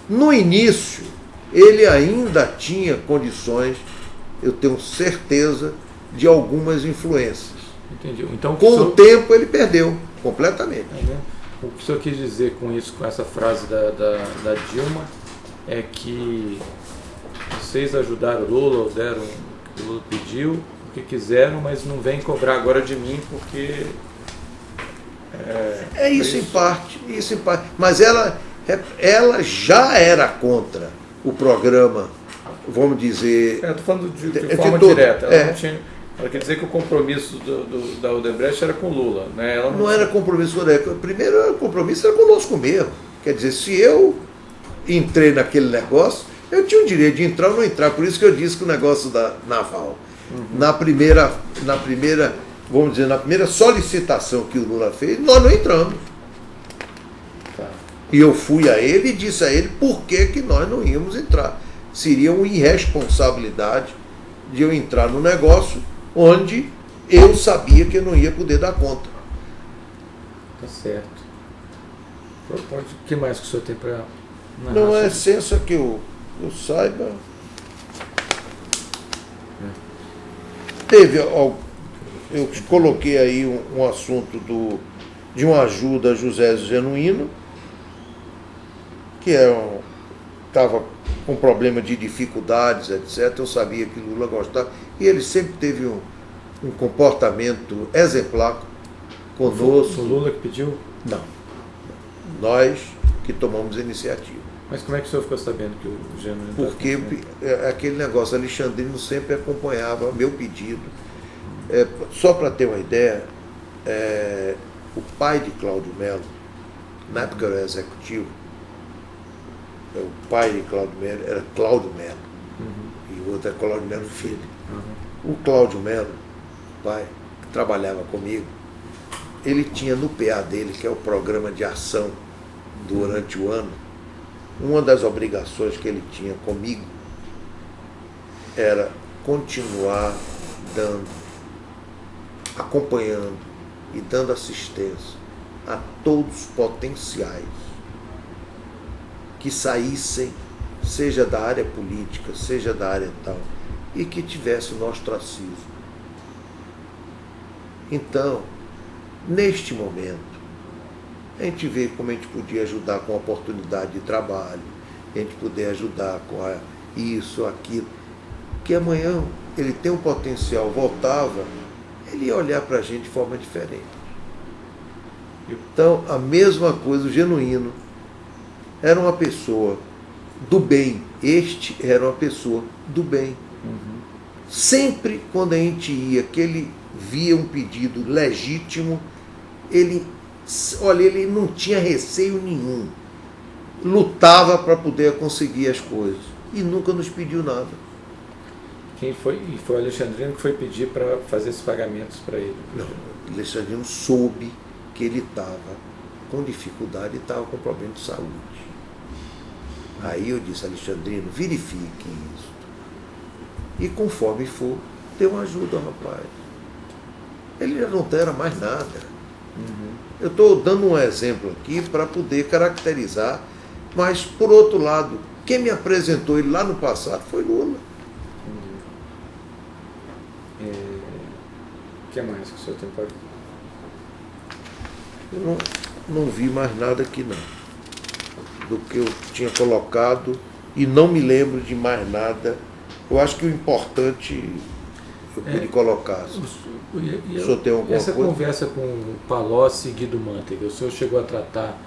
No início, ele ainda tinha condições, eu tenho certeza, de algumas influências. Entendi. Então, com o tempo ele perdeu completamente. O que o senhor quis dizer com isso, com essa frase da Dilma, é que vocês ajudaram o Lula, ou deram o que o Lula pediu, o que quiseram, mas não vem cobrar agora de mim porque... Isso em parte. Mas ela já era contra o programa, vamos dizer... Estou falando de forma direta. Ela quer dizer que o compromisso da Odebrecht era com o Lula. Né? Ela não era compromisso com o Odebrecht. O primeiro compromisso era conosco mesmo. Quer dizer, se eu entrei naquele negócio, eu tinha o direito de entrar ou não entrar. Por isso que eu disse que o negócio da naval, na primeira, vamos dizer, na primeira solicitação que o Lula fez, nós não entramos. Tá. E eu fui a ele e disse a ele por que nós não íamos entrar. Seria uma irresponsabilidade de eu entrar no negócio onde eu sabia que eu não ia poder dar conta. Tá certo. O que mais que o senhor tem para narrar? Não, a essência que eu saiba... Teve... Eu coloquei aí um assunto de uma ajuda a José Genuíno, que estava com problema de dificuldades, etc. Eu sabia que Lula gostava. E ele sempre teve um comportamento exemplar conosco. O Lula que pediu? Não. Nós que tomamos a iniciativa. Mas como é que o senhor ficou sabendo que o Genuíno... Porque aquele negócio, Alexandrino sempre acompanhava meu pedido. Só para ter uma ideia, o pai de Cláudio Melo, na época eu era executivo, o pai de Cláudio Melo era Cláudio Melo, e o outro é Cláudio Melo Filho. O Cláudio Melo, pai, que trabalhava comigo, ele tinha no PA dele, que é o programa de ação durante o ano, uma das obrigações que ele tinha comigo era continuar acompanhando e dando assistência a todos os potenciais que saíssem, seja da área política, seja da área tal, e que tivesse o ostracismo. Então, neste momento, a gente vê como a gente podia ajudar com a oportunidade de trabalho, a gente poder ajudar com isso, aquilo, que amanhã ele tem um potencial, voltava, ele ia olhar para a gente de forma diferente. Então, a mesma coisa, o Genuíno era uma pessoa do bem, este era uma pessoa do bem. Sempre quando a gente ia, que ele via um pedido legítimo, ele não tinha receio nenhum, lutava para poder conseguir as coisas e nunca nos pediu nada. E foi o Alexandrino que foi pedir para fazer esses pagamentos para ele? Não, o Alexandrino soube que ele estava com dificuldade e estava com problema de saúde. Aí eu disse, Alexandrino, verifique isso. E conforme for, dê uma ajuda ao rapaz. Ele já não era mais nada. Eu estou dando um exemplo aqui para poder caracterizar, mas, por outro lado, quem me apresentou ele lá no passado foi Lula. O que mais que o senhor tem para... Eu não vi mais nada aqui, não, do que eu tinha colocado, e não me lembro de mais nada. Eu acho que o importante eu pude colocar. O senhor tem alguma essa coisa? Conversa com o Palocci e Guido Mantega, o senhor chegou a tratar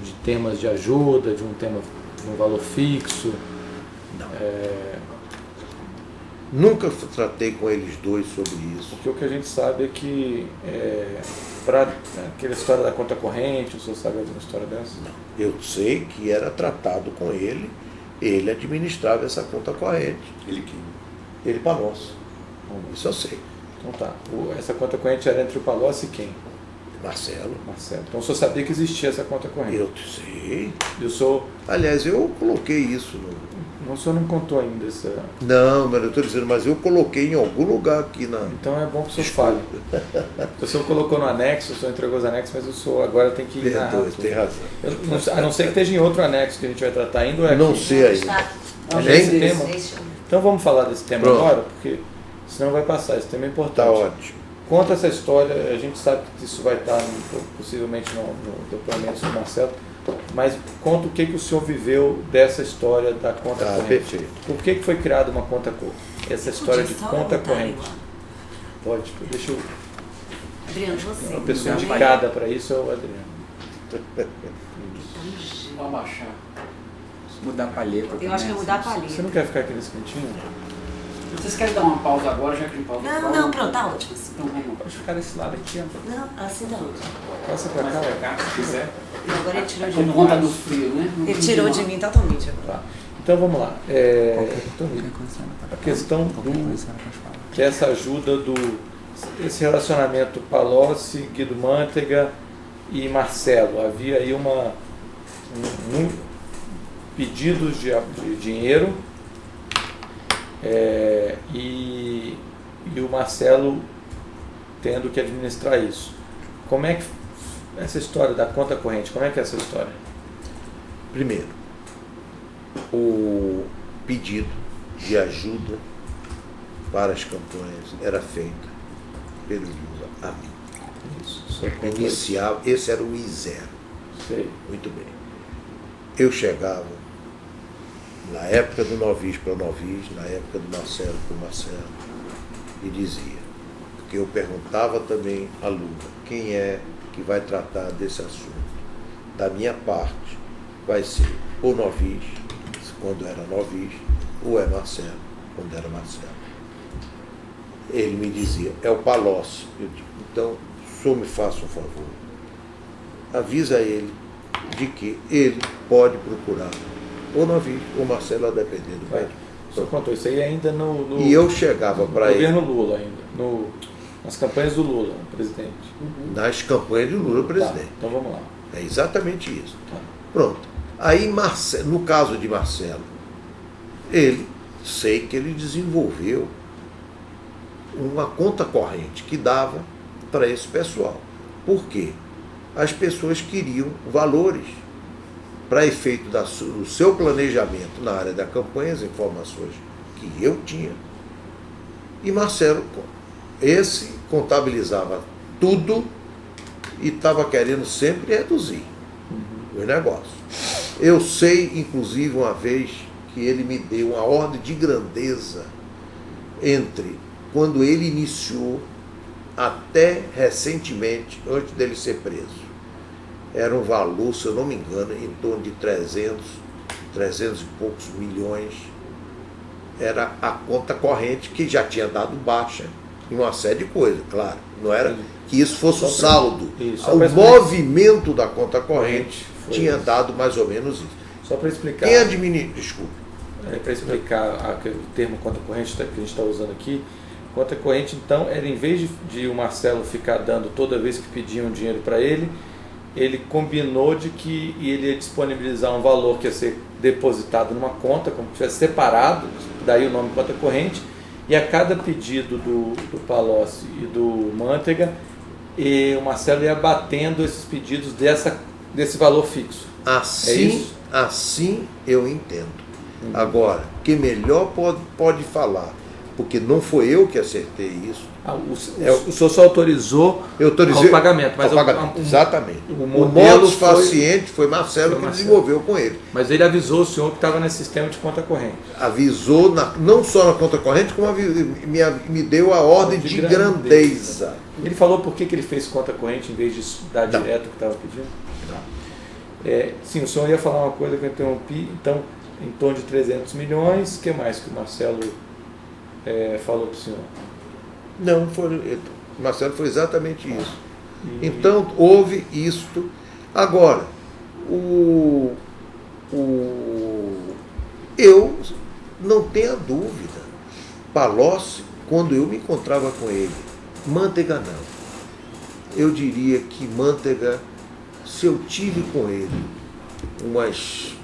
de temas de ajuda, de um tema de um valor fixo? Não. Nunca tratei com eles dois sobre isso. Porque o que a gente sabe é que para aquela história da conta corrente, o senhor sabe alguma história dessa? Não. Eu sei que era tratado com ele administrava essa conta corrente. Ele quem? Ele Palocci. Isso eu sei. Então tá. Essa conta corrente era entre o Palocci e quem? Marcelo. Então o senhor sabia que existia essa conta corrente? Eu sei. E o senhor... Aliás, eu coloquei isso no... O senhor não contou ainda essa... Não, mas eu estou dizendo, mas eu coloquei em algum lugar aqui na... Então é bom que o senhor fale. O senhor colocou no anexo, o senhor entregou os anexos, mas o senhor agora tem que ir na... Tem razão. A não ser que esteja em outro anexo que a gente vai tratar ainda, ou é Não aqui? sei ainda. É esse tema? Então vamos falar desse tema Pronto. agora, porque senão vai passar. Esse tema é importante. Está ótimo. Conta essa história, a gente sabe que isso vai estar possivelmente no depoimento do Marcelo, mas conta o que o senhor viveu dessa história da conta corrente. Perfeito. Por que foi criada uma conta corrente? Essa história de conta corrente. Pode, deixa eu... Adriano, você. Uma pessoa indicada para isso é o Adriano. Vou abaixar. Mudar a palheta. Eu acho que é mudar a Você palheta. não quer ficar aqui nesse cantinho? Vocês querem dar uma pausa agora, já que a gente pausa? Não, pronto, tá ótimo assim. Então vamos lá. Pode ficar desse lado aqui, ó. Não, assim não. Passa pra cá, se quiser. E agora ele tirou de Por mim. conta do frio, né? Não Ele tem tirou que de mim totalmente agora. Tá. Então vamos lá. A questão dessa ajuda esse relacionamento Palocci, Guido Mantega e Marcelo. Havia aí pedidos de dinheiro e o Marcelo tendo que administrar isso. Como é que essa história da conta corrente, como é que é essa história? Primeiro, o pedido de ajuda para as campanhas era feito pelo Lula a mim. Isso. Inicial, esse era o I0. Sei. Muito bem. Eu chegava na época do Novis para o Novis, na época do Marcelo para o Marcelo, e dizia, porque eu perguntava também a Lula, quem é que vai tratar desse assunto? Da minha parte, vai ser o Novis, quando era Novis, ou é Marcelo, quando era Marcelo. Ele me dizia, é o Palocci. Eu digo, então, o senhor me faça um favor, avisa ele de que ele pode procurar ou Novis ou Marcelo, a depender do médico. O senhor contou isso aí ainda no E eu chegava para ele. governo Lula ainda. Nas campanhas do Lula, presidente. Nas campanhas do Lula, presidente. Tá, então vamos lá. É exatamente isso. Tá. Pronto. Aí, no caso de Marcelo, sei que ele desenvolveu uma conta corrente que dava para esse pessoal. Por quê? As pessoas queriam valores para efeito do seu planejamento na área da campanha, as informações que eu tinha. E Marcelo, esse contabilizava tudo e estava querendo sempre reduzir os negócios. Eu sei, inclusive, uma vez que ele me deu uma ordem de grandeza entre quando ele iniciou até recentemente, antes dele ser preso. Era um valor, se eu não me engano, em torno de 300 e poucos milhões. Era a conta corrente que já tinha dado baixa em uma série de coisas, claro. Não era que isso fosse o saldo. O movimento da conta corrente tinha dado mais ou menos isso. Só para explicar. Quem administra? Desculpe. Para explicar o termo conta corrente que a gente está usando aqui. Conta corrente, então, era em vez de o Marcelo ficar dando toda vez que pediam dinheiro para ele combinou de que ele ia disponibilizar um valor que ia ser depositado numa conta, como se tivesse separado, daí o nome conta corrente, e a cada pedido do Palocci e do Mantega, o Marcelo ia batendo esses pedidos desse valor fixo. Assim eu entendo. Agora, quem melhor pode falar, porque não foi eu que acertei isso. O senhor só autorizou o pagamento. Mas exatamente. O modus faciente foi Marcelo que desenvolveu com ele. Mas ele avisou o senhor que estava nesse sistema de conta corrente. Avisou, não só na conta corrente, como me deu a ordem de grandeza. Ele falou por que ele fez conta corrente em vez de dar direto o que estava pedindo? Sim, o senhor ia falar uma coisa que eu interrompi. Então, em torno de 300 milhões. O que mais que o Marcelo falou para o senhor? Não, Marcelo, foi exatamente isso. Então, houve isto. Agora, eu não tenho dúvida. Palocci, quando eu me encontrava com ele, Mantega não. Eu diria que Mantega, se eu tive com ele umas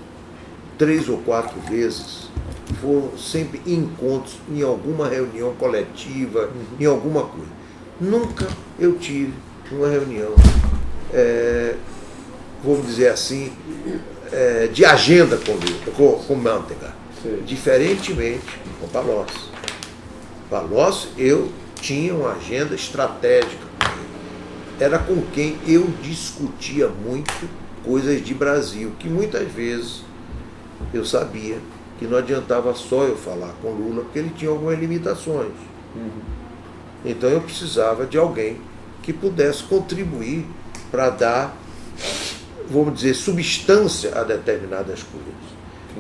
3 ou 4 vezes, foram sempre encontros em alguma reunião coletiva, em alguma coisa. Nunca eu tive uma reunião, vamos dizer assim, de agenda com Mantega. Diferentemente com Palocci. Palocci, eu tinha uma agenda estratégica com ele. Era com quem eu discutia muito coisas de Brasil, que muitas vezes eu sabia que não adiantava só eu falar com Lula, porque ele tinha algumas limitações. Então eu precisava de alguém que pudesse contribuir para dar, vamos dizer, substância a determinadas coisas.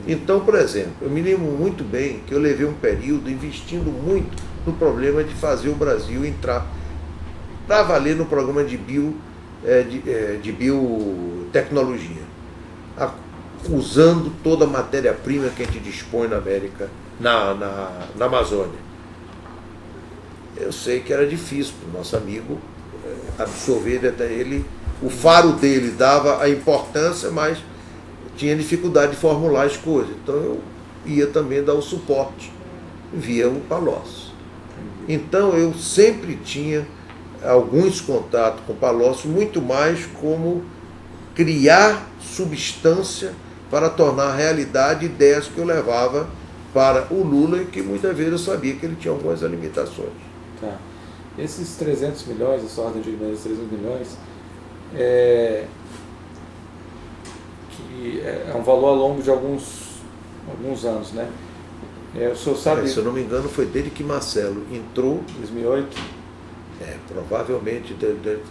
Então, por exemplo, eu me lembro muito bem que eu levei um período investindo muito no problema de fazer o Brasil entrar para valer no programa de biotecnologia, usando toda a matéria-prima que a gente dispõe na América, na Amazônia. Eu sei que era difícil para o nosso amigo absorver até ele. O faro dele dava a importância, mas tinha dificuldade de formular as coisas. Então eu ia também dar o suporte via o Palocci. Então eu sempre tinha alguns contatos com o Palocci, muito mais como criar substância para tornar realidade ideias que eu levava para o Lula e que muitas vezes eu sabia que ele tinha algumas limitações. Tá. Esses 300 milhões, essa ordem de 300 milhões, que é um valor ao longo de alguns anos, né? O senhor sabe... se eu não me engano, foi desde que Marcelo entrou... 2008? Provavelmente,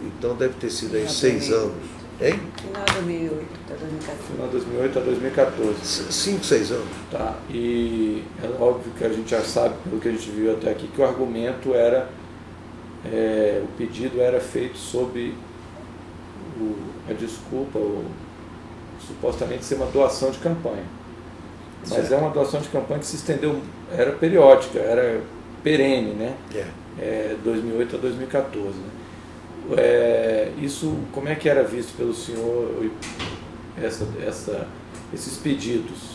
então deve ter sido aí 6 anos. Hein? Final de 2008 a 2014. Final de 2008 a 2014. 5, 6 anos. Tá. E é óbvio que a gente já sabe, pelo que a gente viu até aqui, que o argumento era, o pedido era feito sob a desculpa, supostamente ser uma doação de campanha. Mas é uma doação de campanha que se estendeu, era periódica, era perene, né? 2008 a 2014. Né? Isso, como é que era visto pelo senhor, esses pedidos?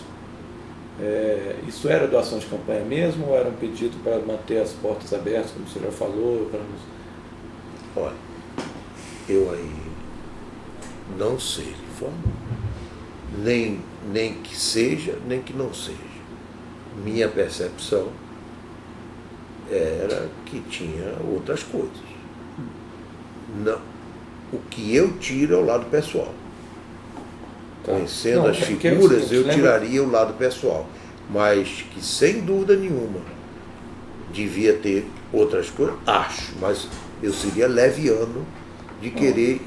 Isso era doação de campanha mesmo ou era um pedido para manter as portas abertas, como o senhor já falou? Olha, eu aí não sei de forma, nem que seja, nem que não seja. Minha percepção era que tinha outras coisas. Não. O que eu tiro é o lado pessoal. Conhecendo as figuras, eu tiraria o lado pessoal. Mas que, sem dúvida nenhuma, devia ter outras coisas, acho. Mas eu seria leviano de querer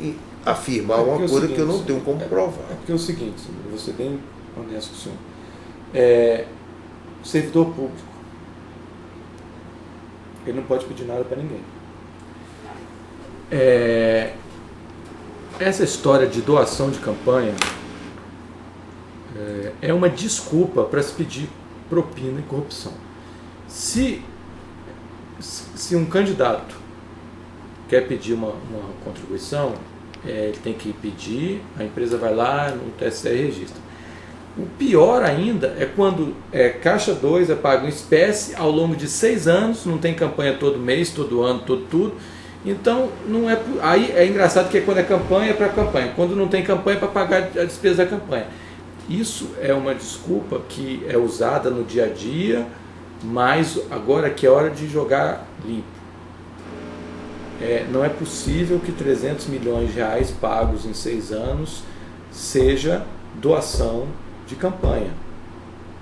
afirmar uma coisa que eu não tenho como provar. Porque é o seguinte, vou ser bem honesto com o senhor. Servidor público, ele não pode pedir nada para ninguém. Essa história de doação de campanha é uma desculpa para se pedir propina e corrupção. Se um candidato quer pedir uma contribuição, ele tem que pedir, a empresa vai lá no TSE e registra. O pior ainda é quando Caixa 2 é pago em espécie ao longo de 6 anos, não tem campanha todo mês, todo ano, tudo. Então, não é, aí é engraçado que quando é campanha é para campanha, quando não tem campanha é para pagar a despesa da campanha. Isso é uma desculpa que é usada no dia a dia, mas agora que é hora de jogar limpo. Não é possível que 300 milhões de reais pagos em 6 anos seja doação de campanha.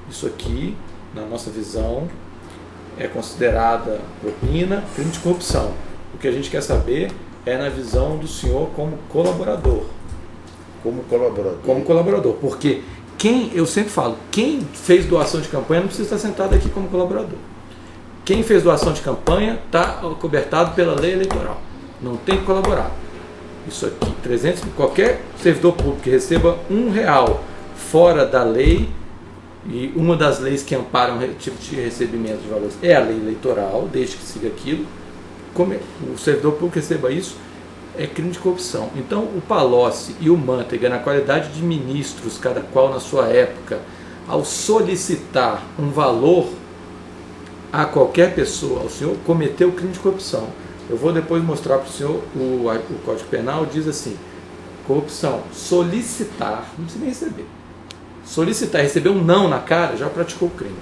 Isso aqui, na nossa visão, é considerada propina, crime de corrupção. O que a gente quer saber é na visão do senhor como colaborador. Como colaborador. Como colaborador, porque eu sempre falo, quem fez doação de campanha não precisa estar sentado aqui como colaborador. Quem fez doação de campanha está cobertado pela lei eleitoral. Não tem que colaborar. Isso aqui, qualquer servidor público que receba R$1 fora da lei, e uma das leis que amparam o tipo de recebimento de valores é a lei eleitoral, desde que siga aquilo, como o servidor público receba isso, é crime de corrupção. Então, o Palocci e o Manteiga, na qualidade de ministros, cada qual na sua época, ao solicitar um valor a qualquer pessoa, o senhor cometeu crime de corrupção. Eu vou depois mostrar para o senhor, o Código Penal diz assim, corrupção, solicitar, não precisa nem receber. Solicitar, receber um não na cara, já praticou o crime.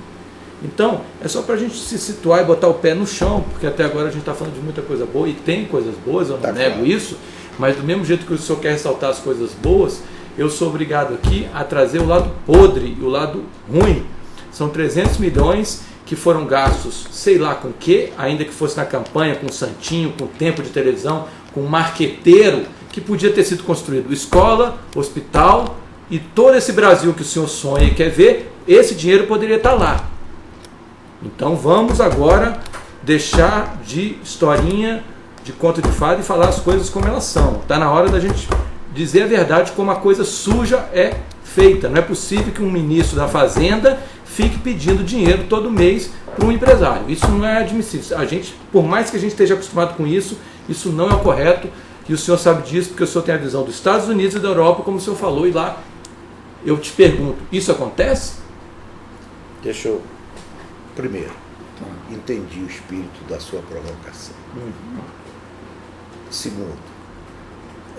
Então, é só para a gente se situar e botar o pé no chão, porque até agora a gente está falando de muita coisa boa, e tem coisas boas, eu não nego isso, mas do mesmo jeito que o senhor quer ressaltar as coisas boas, eu sou obrigado aqui a trazer o lado podre e o lado ruim. São 300 milhões que foram gastos, sei lá com que, ainda que fosse na campanha, com santinho, com tempo de televisão, com marqueteiro, que podia ter sido construído escola, hospital, e todo esse Brasil que o senhor sonha e quer ver, esse dinheiro poderia estar lá. Então vamos agora deixar de historinha, de conto de fada e falar as coisas como elas são. Está na hora da gente dizer a verdade como a coisa suja é feita. Não é possível que um ministro da Fazenda fique pedindo dinheiro todo mês para um empresário. Isso não é admissível. A gente, por mais que a gente esteja acostumado com isso, isso não é o correto. E o senhor sabe disso porque o senhor tem a visão dos Estados Unidos e da Europa, como o senhor falou, e lá eu te pergunto, isso acontece? Deixa eu... Primeiro, entendi o espírito da sua provocação. Segundo,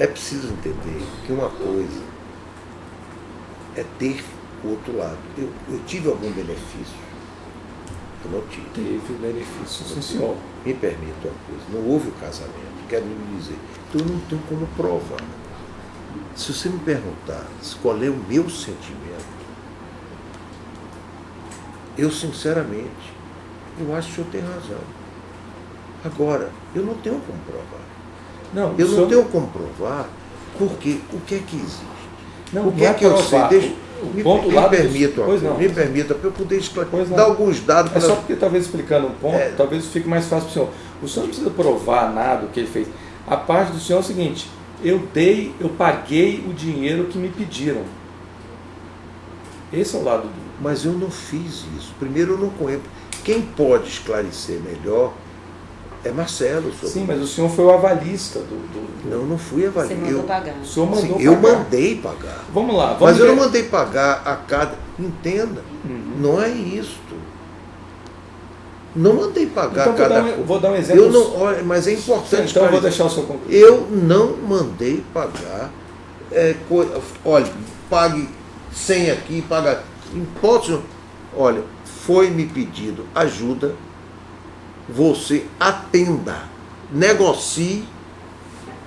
é preciso entender que uma coisa é ter o outro lado. Eu tive algum benefício? Eu não tive. Teve benefício, sim, senhor. Me permita uma coisa, não houve o casamento, quero lhe dizer. Então eu não tenho como provar. Se você me perguntar qual é o meu sentimento, eu sinceramente, eu acho que o senhor tem razão. Agora, eu não tenho como provar. Não tenho como provar porque o que é que existe? Não, o que é que eu sei? Me permita, para eu poder dar alguns dados. É só porque talvez explicando um ponto, talvez fique mais fácil para o senhor. O senhor não precisa provar nada do que ele fez. A parte do senhor é o seguinte, eu paguei o dinheiro que me pediram. Esse é o lado do... Mas eu não fiz isso. Primeiro, eu não conheço. Quem pode esclarecer melhor É Marcelo. Sim, mas o senhor foi o avalista Não fui avaliar. Você mandou pagar. O senhor mandou pagar. Eu mandei pagar. Vamos lá. Vamos Mas eu ver. não mandei pagar a cada... Entenda, não é isto. Não mandei pagar Então, cada vou dar um exemplo. Eu não, olha, mas é importante. Então eu vou esclarecer. deixar o senhor concluir. Eu não mandei pagar. Olha, pague 100 aqui, paga. Imposto. Olha, foi me pedido ajuda. Você atenda, negocie.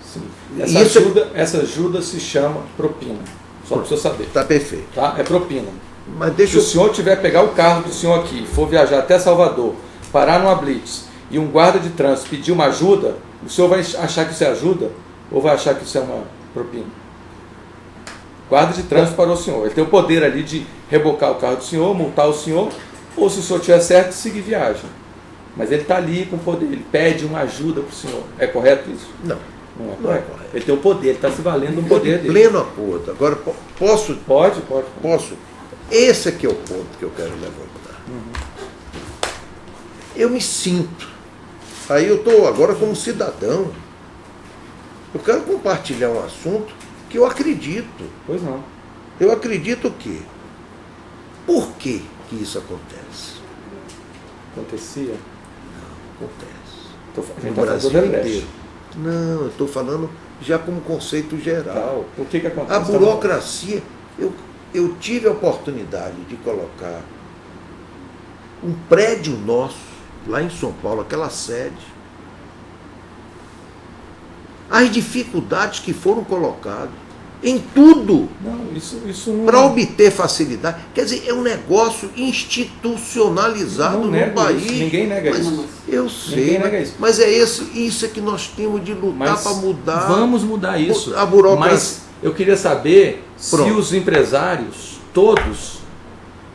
Sim. Isso Essa ajuda se chama propina. Só para o senhor saber. Está perfeito. Tá? É propina. Mas deixa Se o senhor tiver pegar o carro do senhor aqui, for viajar até Salvador, parar numa blitz e um guarda de trânsito pedir uma ajuda, o senhor vai achar que isso é ajuda ou vai achar que isso é uma propina? Guarda de trânsito parou o senhor. Ele tem o poder ali de rebocar o carro do senhor, multar o senhor, ou se o senhor tiver certo, seguir viagem. Mas ele está ali com o poder, ele pede uma ajuda para o senhor. É correto isso? Não. Não é Não é correto. correto. Ele tem o poder, ele está se valendo do poder dele. Pleno acordo. Agora, posso? Pode. Posso? Esse aqui é o ponto que eu quero levantar. Eu me sinto. Aí eu estou agora como cidadão. Eu quero compartilhar um assunto que eu acredito. Pois não. Eu acredito que. Por que isso acontece? Acontecia. Acontece. A gente No tá falando Brasil do Odebrecht. inteiro. Não, eu estou falando já como conceito geral. Tal. Por que acontece? A burocracia, eu tive a oportunidade de colocar um prédio nosso, lá em São Paulo, aquela sede. As dificuldades que foram colocadas em tudo Não, isso não. para obter facilidade. Quer dizer, é um negócio institucionalizado Não no nego país. isso, ninguém nega Mas isso. Eu Ninguém sei, nega isso. mas é isso é que nós temos de lutar para mudar. Vamos mudar isso. A burocracia. Mas eu queria saber se Pronto. os empresários, todos,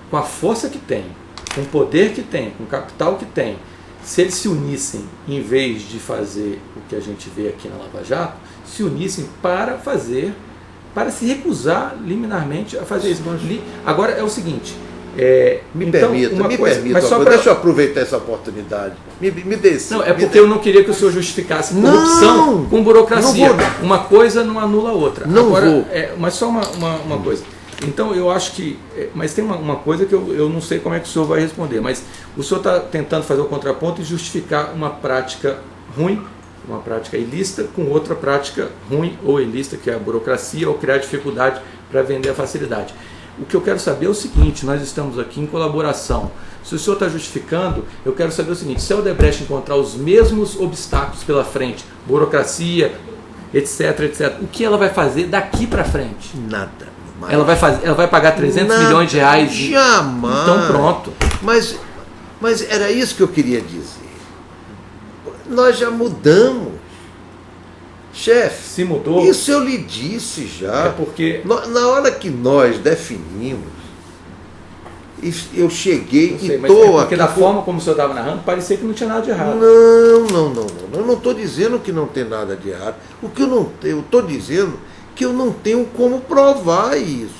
com a força que têm, com o poder que têm, com o capital que têm, se eles se unissem, em vez de fazer o que a gente vê aqui na Lava Jato, se unissem para se recusar liminarmente a fazer isso. Agora é o seguinte. Me então, permita, mas só deixa eu aproveitar essa oportunidade. Me dê esse. Não, é porque eu não queria que o senhor justificasse corrupção com burocracia. Não vou. Uma coisa não anula a outra. Não Agora, vou. Mas só uma coisa. Então eu acho que. Mas tem uma coisa que eu não sei como é que o senhor vai responder. Mas o senhor está tentando fazer o contraponto e justificar uma prática ruim, uma prática ilícita, com outra prática ruim ou ilícita, que é a burocracia, ou criar dificuldade para vender a facilidade. O que eu quero saber é o seguinte: nós estamos aqui em colaboração. Se o senhor está justificando, eu quero saber o seguinte: se a Odebrecht encontrar os mesmos obstáculos pela frente, burocracia, etc, o que ela vai fazer daqui para frente? Nada. Mas Ela vai pagar 300 nada, milhões de reais? Jamais. Então pronto. Mas era isso que eu queria dizer. Nós já mudamos. Chefe, Se mudou, isso eu lhe disse já. é porque... Na hora que nós definimos, eu cheguei Eu sei, e mas é estou porque aqui. da forma como o senhor estava narrando, parecia que não tinha nada de errado. Não. Eu não estou dizendo que não tem nada de errado. O que eu estou dizendo que eu não tenho como provar isso.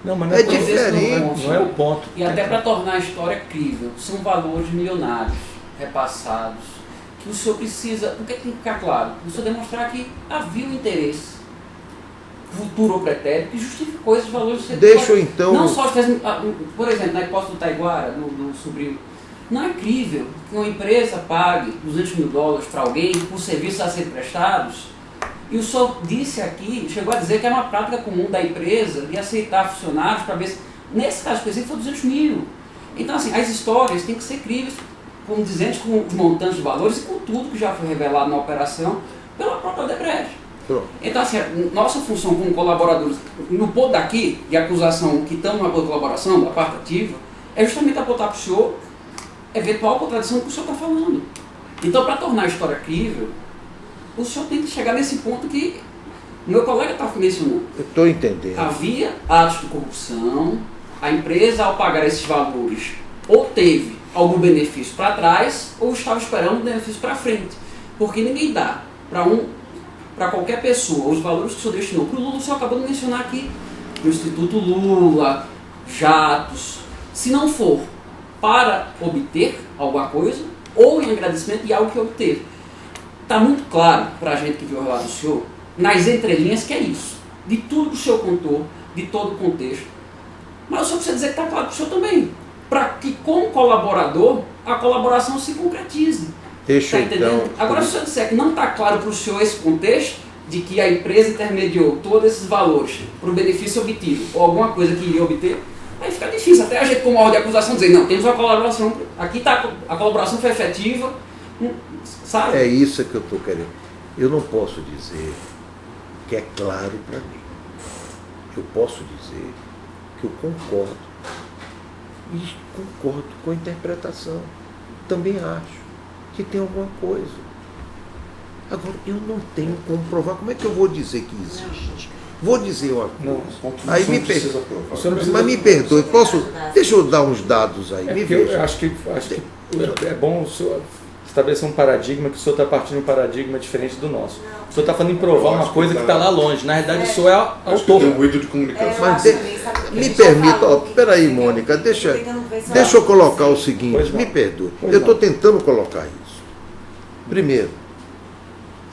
Não, mas não É por isso, diferente. não é o ponto. E até para tornar a história crível, são valores milionários repassados, que o senhor precisa, porque tem que ficar claro, o senhor demonstrar que havia um interesse futuro ou pretérito que justificou esses valores. Deixa eu então... Não só, por exemplo, na hipótese do Taiguara, no sobrinho, não é crível que uma empresa pague $200 mil para alguém por serviços a serem prestados. E o senhor disse aqui, chegou a dizer que é uma prática comum da empresa de aceitar funcionários para ver se, nesse caso específico, foi 200 mil. Então, assim, as histórias têm que ser críveis, condizentes com os montantes de valores e com tudo que já foi revelado na operação pela própria Odebrecht. Pronto. Então, assim, nossa função como colaboradores, no ponto daqui, de acusação que estamos na colaboração, da parte ativa, é justamente apontar para o senhor eventual contradição que o senhor está falando. Então, para tornar a história crível, o senhor tem que chegar nesse ponto que o meu colega está mencionando. Eu estou entendendo. Havia atos de corrupção, a empresa, ao pagar esses valores, ou teve algum benefício para trás, ou estava esperando um benefício para frente. Porque ninguém dá para qualquer pessoa os valores que o senhor destinou para o Lula. O senhor acabou de mencionar aqui o Instituto Lula, jatos, se não for para obter alguma coisa, ou em agradecimento de algo que obteve. Está muito claro para a gente que viu o relato do senhor, nas entrelinhas, que é isso. De tudo que o senhor contou, de todo o contexto. Mas o senhor precisa dizer que está claro para o senhor também. Para que, como colaborador, a colaboração se concretize. Deixa Tá entendendo? então. Agora, se o senhor disser que não está claro para o senhor esse contexto, de que a empresa intermediou todos esses valores para o benefício obtido, ou alguma coisa que iria obter, aí fica difícil. Até a gente, como ordem de acusação, dizer, não, temos uma colaboração, aqui está, a colaboração foi efetiva, sabe? É isso que eu estou querendo. Eu não posso dizer que é claro para mim. Eu posso dizer que eu concordo. E concordo com a interpretação. Também acho que tem alguma coisa. Agora, eu não tenho como provar. Como é que eu vou dizer que existe? Vou dizer uma coisa. Aí me perdoe. Mas me perdoe. Deixa eu dar uns dados aí. Me veja. Eu acho que é bom o senhor estabelecer um paradigma, que o senhor está partindo de um paradigma diferente do nosso. O senhor está falando em provar uma coisa que está lá longe. Na realidade, o senhor é autor. Tem um ruído de comunicação. Mas me permita, peraí, Mônica, deixa eu colocar o seguinte, me perdoe. Eu estou tentando colocar isso. Primeiro,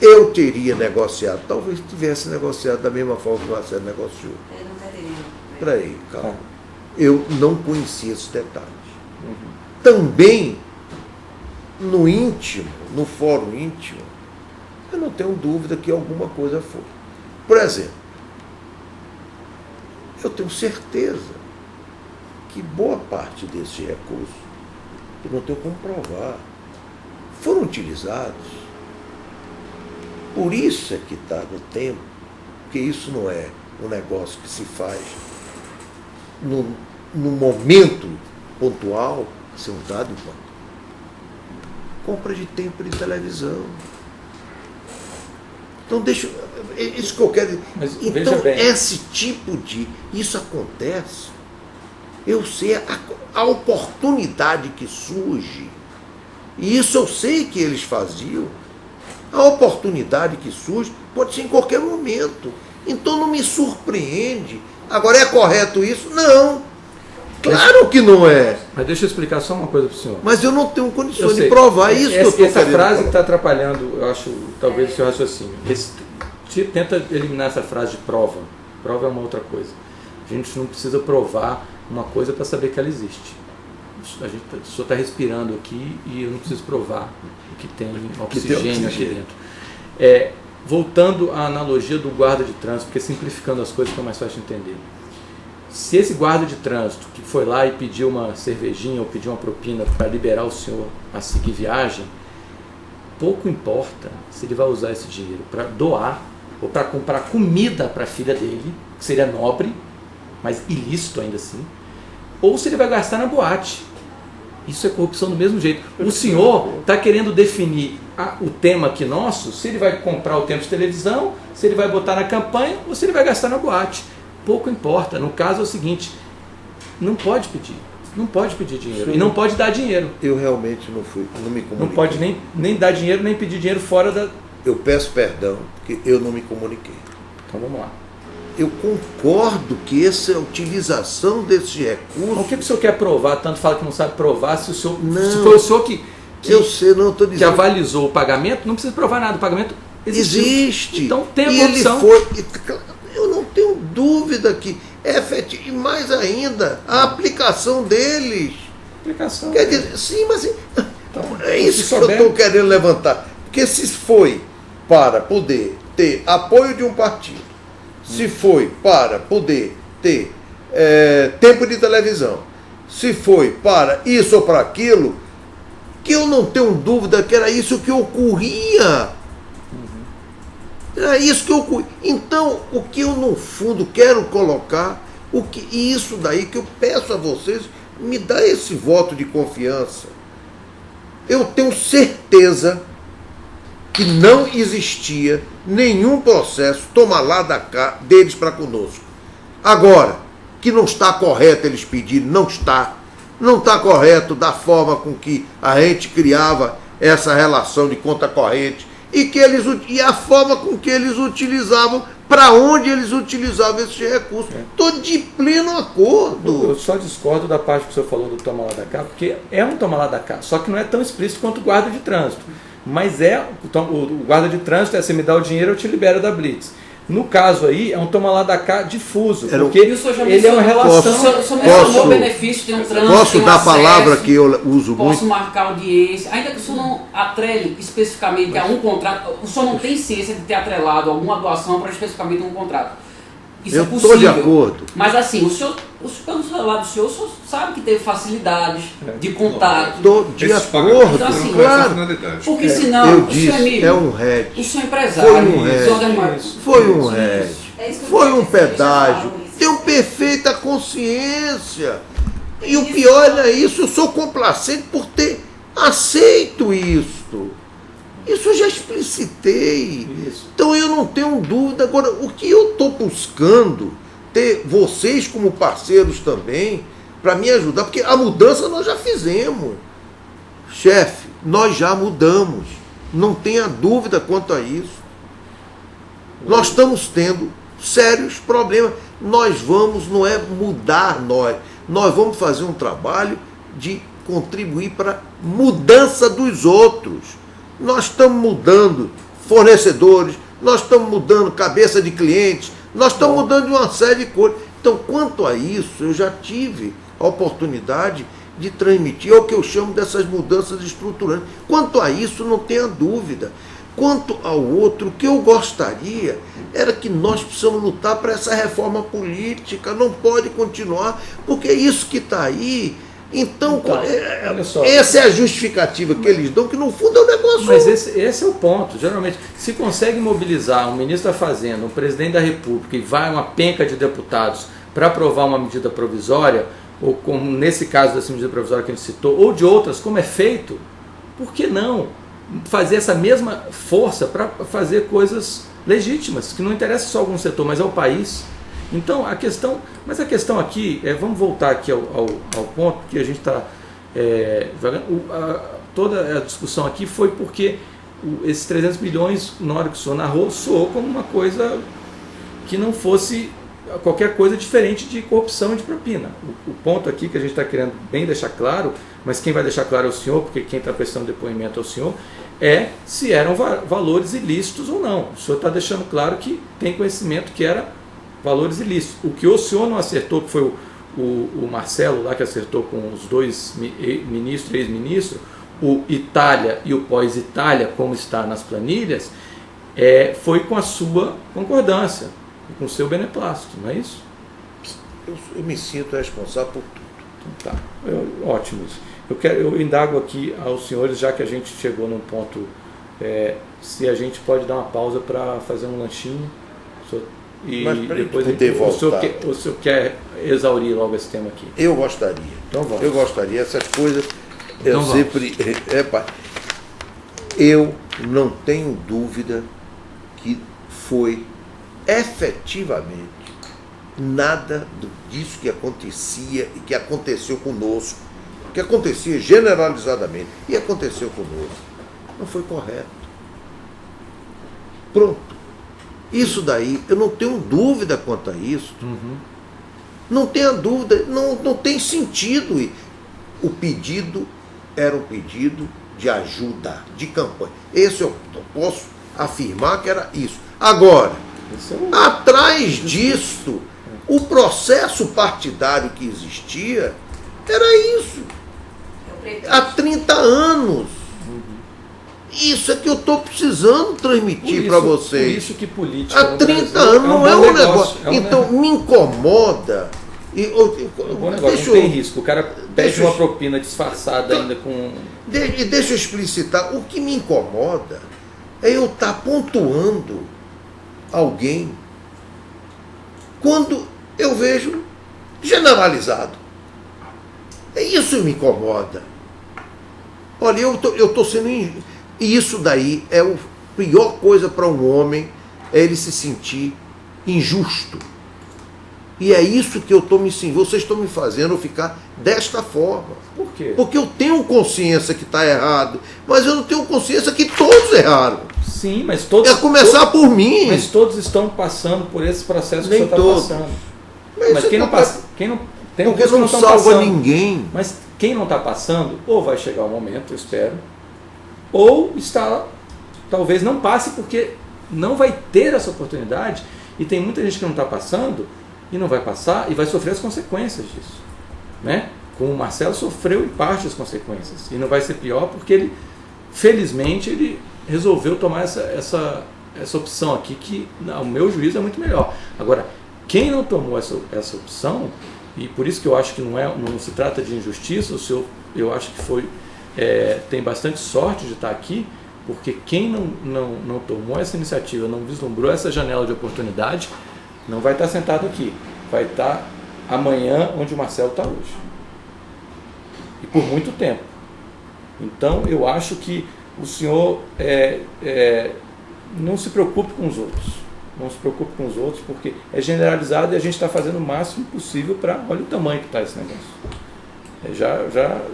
eu teria negociado, talvez tivesse negociado da mesma forma que o Marcelo negociou. Peraí, calma. Eu não conhecia esses detalhes. Também, no íntimo, no fórum íntimo, eu não tenho dúvida que alguma coisa foi. Por exemplo, eu tenho certeza que boa parte desses recursos, eu não tenho como provar, foram utilizados. Por isso é que está no tempo, porque isso não é um negócio que se faz no momento pontual, ser um dado enquanto. Compra de tempo de televisão. Então, deixa. Isso que eu quero dizer. Mas, então, veja bem. esse tipo de. Isso acontece. Eu sei a oportunidade que surge. E isso eu sei que eles faziam. A oportunidade que surge pode ser em qualquer momento. Então não me surpreende. Agora, é correto isso? Não. Claro que não é. Mas deixa eu explicar só uma coisa para o senhor. Mas eu não tenho condições de provar isso que eu estou querendo. Essa frase que está atrapalhando, eu acho, talvez o seu raciocínio. Tenta eliminar essa frase de prova. Prova é uma outra coisa. A gente não precisa provar uma coisa para saber que ela existe. O senhor está respirando aqui e eu não preciso provar que tem oxigênio aqui dentro. Voltando à analogia do guarda de trânsito, porque simplificando as coisas fica mais fácil de entender. Se esse guarda de trânsito que foi lá e pediu uma cervejinha ou pediu uma propina para liberar o senhor a seguir viagem, pouco importa se ele vai usar esse dinheiro para doar ou para comprar comida para a filha dele, que seria nobre, mas ilícito ainda assim, ou se ele vai gastar na boate. Isso é corrupção do mesmo jeito. O senhor está querendo definir o tema aqui nosso, se ele vai comprar o tempo de televisão, se ele vai botar na campanha ou se ele vai gastar na boate. Pouco importa. No caso é o seguinte, não pode pedir. Não pode pedir dinheiro. Sim. E não pode dar dinheiro. Eu realmente não me comuniquei. Não pode nem dar dinheiro, nem pedir dinheiro fora da... Eu peço perdão, porque eu não me comuniquei. Então vamos lá. Eu concordo que essa utilização desses recursos... O que o senhor quer provar? Tanto fala que não sabe provar. Se foi o senhor que eu sei, não estou dizendo... que avalizou o pagamento, não precisa provar nada. O pagamento existe. Então tem a corrupção. Eu não tenho dúvida que é efetivo. E mais ainda, a aplicação deles. Quer dizer, sim, mas então, é isso que eu estou querendo levantar. Porque se foi para poder ter apoio de um partido, se foi para poder ter tempo de televisão, se foi para isso ou para aquilo, que eu não tenho dúvida que era isso que ocorria. Era isso que ocorria. Então, o que eu no fundo quero colocar, isso daí que eu peço a vocês, me dá esse voto de confiança. Eu tenho certeza que não existia nenhum processo toma lá da cá deles para conosco. Agora, que não está correto eles pedirem, não está correto da forma com que a gente criava essa relação de conta corrente e a forma com que eles utilizavam, para onde eles utilizavam esses recursos. Estou de pleno acordo. Eu só discordo da parte que o senhor falou do toma lá da cá, porque é um toma lá da cá, só que não é tão explícito quanto o guarda de trânsito. Mas então, o guarda de trânsito você me dá o dinheiro, eu te libero da blitz. No caso aí, é um toma lá da cá difuso, porque ele é uma relação... O benefício tem um trânsito, posso dar a palavra que eu uso muito? Posso marcar audiência, ainda que o senhor não atrele especificamente a um contrato, o senhor não tem ciência de ter atrelado alguma doação para especificamente um contrato. Isso eu é possível. Estou de acordo. Mas assim, pelo lado do senhor sabe que teve facilidades de contato. Estou de acordo, então, assim, claro. Porque senão, eu disse, é um hedge. hedge. O senhor empresário. Foi um hedge. Foi um pedágio. Tenho perfeita consciência. E o pior é isso, eu sou complacente por ter aceito isto. Isso eu já explicitei. Isso. Então eu não tenho dúvida. Agora, o que eu estou buscando, ter vocês como parceiros também, para me ajudar, porque a mudança nós já fizemos. Chefe, nós já mudamos. Não tenha dúvida quanto a isso. Nós estamos tendo sérios problemas. Nós vamos, não é mudar nós vamos fazer um trabalho de contribuir para a mudança dos outros. Nós estamos mudando fornecedores, nós estamos mudando cabeça de clientes, nós estamos mudando de uma série de coisas. Então, quanto a isso, eu já tive a oportunidade de transmitir, é o que eu chamo dessas mudanças estruturantes. Quanto a isso, não tenha dúvida. Quanto ao outro, o que eu gostaria era que nós precisamos lutar para essa reforma política, não pode continuar, porque é isso que está aí. Então, olha só, essa é a justificativa que eles dão, que no fundo é um negócio... Mas esse é o ponto. Geralmente, se consegue mobilizar um ministro da Fazenda, um presidente da República, e vai uma penca de deputados para aprovar uma medida provisória, ou como nesse caso dessa medida provisória que a gente citou, ou de outras, como é feito, por que não fazer essa mesma força para fazer coisas legítimas, que não interessa só a algum setor, mas ao país? Então, a questão aqui, vamos voltar aqui ao ponto que a gente está toda a discussão aqui foi porque esses 300 milhões, na hora que o senhor narrou, soou como uma coisa que não fosse qualquer coisa diferente de corrupção e de propina. O ponto aqui que a gente está querendo bem deixar claro, mas quem vai deixar claro é o senhor, porque quem está prestando depoimento é o senhor, é se eram valores ilícitos ou não. O senhor está deixando claro que tem conhecimento que era valores ilícitos. O que o senhor não acertou, que foi o Marcelo lá que acertou com os dois ministros, ex-ministros, o Itália e o pós-Itália, como está nas planilhas, foi com a sua concordância, com o seu beneplácito, não é isso? Eu me sinto responsável por tudo. Então, tá, ótimo isso. Eu indago aqui aos senhores, já que a gente chegou num ponto, se a gente pode dar uma pausa para fazer um lanchinho, e depois o senhor quer exaurir logo esse tema aqui? Eu gostaria. Então vamos. Eu gostaria, essas coisas eu então sempre... eu não tenho dúvida que foi efetivamente nada disso que acontecia e que aconteceu conosco, que acontecia generalizadamente e aconteceu conosco, não foi correto. Pronto. Isso daí, eu não tenho dúvida quanto a isso. Uhum. Não tenha dúvida, não tem sentido. O pedido era um pedido de ajuda, de campanha. Esse eu posso afirmar que era isso. Agora, atrás disso, o processo partidário que existia era isso. Há 30 anos. Isso é que eu estou precisando transmitir para vocês. Por isso que política há 30 anos não é um negócio. Então me incomoda. Não tem risco. O cara pede uma propina disfarçada ainda com... Deixa eu explicitar. O que me incomoda é eu estar pontuando alguém quando eu vejo generalizado. Isso me incomoda. Olha, eu estou sendo... E isso daí é a pior coisa para um homem, é ele se sentir injusto. E é isso que eu estou me sentindo. Vocês estão me fazendo ficar desta forma. Por quê? Porque eu tenho consciência que está errado, mas eu não tenho consciência que todos erraram. Sim, mas todos... É começar por mim. Mas todos estão passando por esse processo que nem o senhor está passando. Mas quem não passa... Tem porque não salva ninguém. Mas quem não está passando, ou vai chegar o momento, eu espero, ou talvez não passe porque não vai ter essa oportunidade, e tem muita gente que não está passando e não vai passar e vai sofrer as consequências disso, né? Como o Marcelo sofreu em parte as consequências, e não vai ser pior porque ele, felizmente, ele resolveu tomar essa opção aqui, que ao meu juízo é muito melhor. Agora, quem não tomou essa opção, e por isso que eu acho que não se trata de injustiça, o senhor, eu acho que tem bastante sorte de estar aqui, porque quem não tomou essa iniciativa, não vislumbrou essa janela de oportunidade, não vai estar sentado aqui, vai estar amanhã onde o Marcelo está hoje, e por muito tempo. Então eu acho que o senhor não se preocupe com os outros, não se preocupe com os outros, porque é generalizado e a gente está fazendo o máximo possível para... Olha o tamanho que está esse negócio,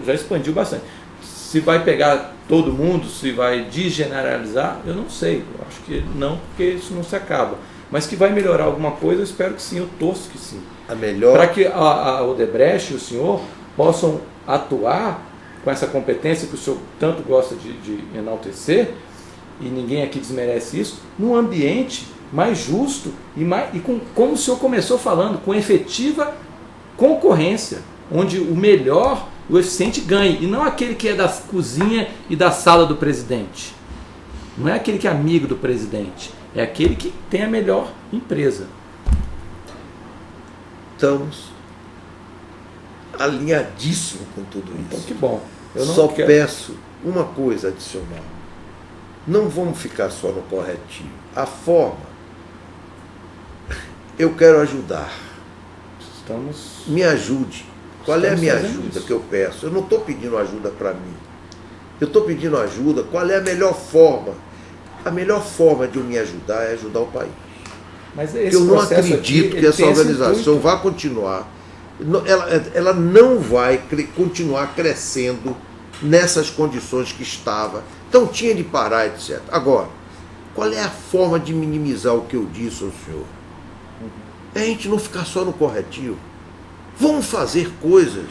já expandiu bastante. Se vai pegar todo mundo, se vai desgeneralizar, eu não sei, eu acho que não, porque isso não se acaba, mas que vai melhorar alguma coisa, eu espero que sim, eu torço que sim, para que a Odebrecht e o senhor possam atuar com essa competência que o senhor tanto gosta de enaltecer, e ninguém aqui desmerece isso, num ambiente mais justo e como o senhor começou falando, com efetiva concorrência, onde o melhor, o eficiente ganhe, e não aquele que é da cozinha e da sala do presidente. Não é aquele que é amigo do presidente, é aquele que tem a melhor empresa. Estamos alinhadíssimos com tudo isso. Então que bom. Eu não só peço uma coisa adicional. Não vamos ficar só no corretivo. A forma, eu quero ajudar. Me ajude. Qual é a minha ajuda que eu peço? Eu não estou pedindo ajuda para mim. Eu estou pedindo ajuda. Qual é a melhor forma? A melhor forma de eu me ajudar é ajudar o país. Mas eu não acredito que essa organização vá continuar. Ela não vai continuar crescendo nessas condições que estava. Então tinha de parar, etc. Agora, qual é a forma de minimizar o que eu disse ao senhor? É a gente não ficar só no corretivo. Vamos fazer coisas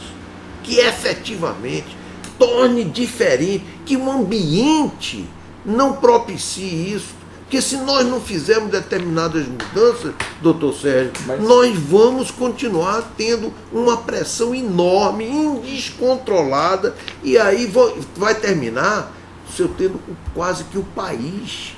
que efetivamente torne diferente, que o ambiente não propicie isso. Porque se nós não fizermos determinadas mudanças, doutor Sérgio, nós vamos continuar tendo uma pressão enorme, indescontrolada, e aí vai terminar se eu tendo quase que o país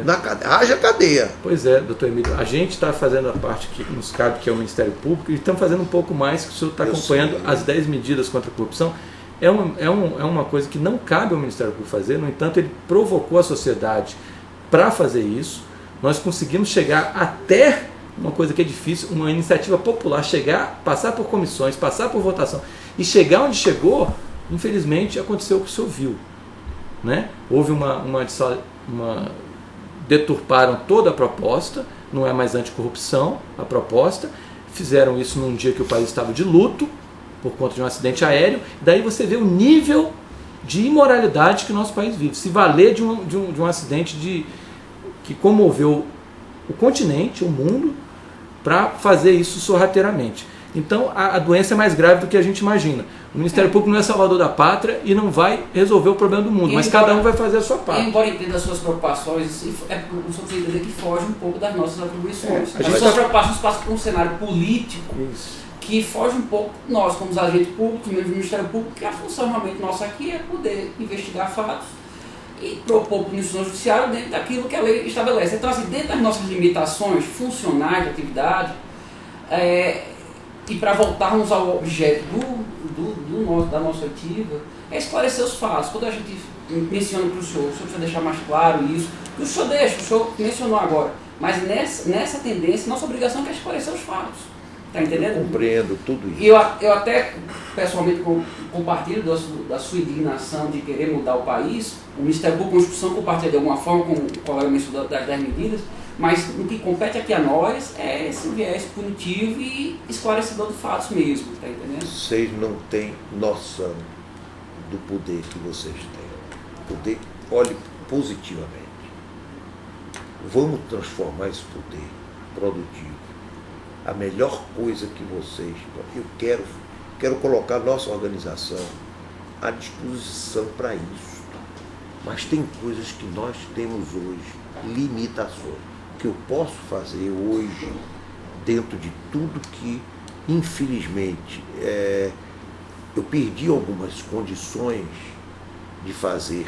na cadeia. Haja cadeia. Pois é, doutor Emílio, a gente está fazendo a parte que nos cabe, que é o Ministério Público, e estamos fazendo um pouco mais, que o senhor está acompanhando as 10 medidas contra a corrupção. É uma coisa que não cabe ao Ministério Público fazer, no entanto, ele provocou a sociedade para fazer isso. Nós conseguimos chegar até uma coisa que é difícil, uma iniciativa popular, passar por comissões, passar por votação, e chegar onde chegou, infelizmente, aconteceu o que o senhor viu, né? Houve deturparam toda a proposta, não é mais anticorrupção a proposta, fizeram isso num dia que o país estava de luto, por conta de um acidente aéreo, daí você vê o nível de imoralidade que o nosso país vive, se valer de um acidente que comoveu o continente, o mundo, para fazer isso sorrateiramente. Então a doença é mais grave do que a gente imagina. O Ministério Público não é salvador da pátria e não vai resolver o problema do mundo, mas cada um vai fazer a sua parte. Embora entenda as suas preocupações, o senhor precisa entender que foge um pouco das nossas atribuições. As suas preocupações passam por um cenário político que foge um pouco, nós como os agentes públicos, mesmo o Ministério Público, que a função realmente nossa aqui é poder investigar fatos e propor punição judiciária dentro daquilo que a lei estabelece. Então, assim, dentro das nossas limitações funcionais de atividade, e para voltarmos ao objeto da nossa ativa, é esclarecer os fatos. Quando a gente menciona para o senhor precisa deixar mais claro isso, o senhor mencionou agora, mas nessa tendência, nossa obrigação é esclarecer os fatos. Está entendendo? Eu compreendo tudo isso. E eu até, pessoalmente, compartilho da sua indignação de querer mudar o país. O Ministério Público e Constituição compartilha de alguma forma, como o colega mencionou, das 10 medidas, mas o que compete aqui a nós é esse viés punitivo e esclarecedor de fatos mesmo. Está entendendo? Vocês não têm noção do poder que vocês têm. Poder, olhe positivamente. Vamos transformar esse poder produtivo. A melhor coisa que vocês... Eu quero colocar nossa organização à disposição para isso. Mas tem coisas que nós temos hoje, limitações. O que eu posso fazer hoje, dentro de tudo que, infelizmente, eu perdi algumas condições de fazer,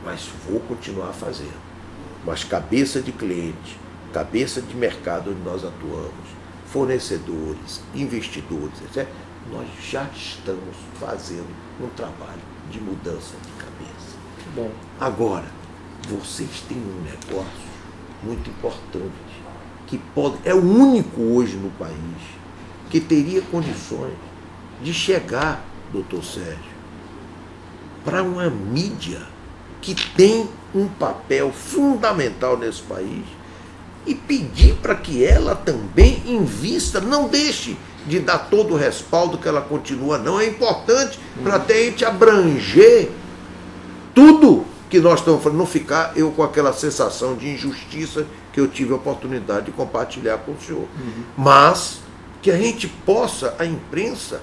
mas vou continuar fazendo. Mas cabeça de cliente, cabeça de mercado onde nós atuamos, fornecedores, investidores, etc., nós já estamos fazendo um trabalho de mudança de cabeça. Bom. Agora, vocês têm um negócio muito importante, que é o único hoje no país que teria condições de chegar, doutor Sérgio, para uma mídia que tem um papel fundamental nesse país e pedir para que ela também invista, não deixe de dar todo o respaldo que ela continua, não. É importante para até a gente abranger tudo que nós estamos falando, não ficar eu com aquela sensação de injustiça que eu tive a oportunidade de compartilhar com o senhor. Mas que a gente possa, a imprensa,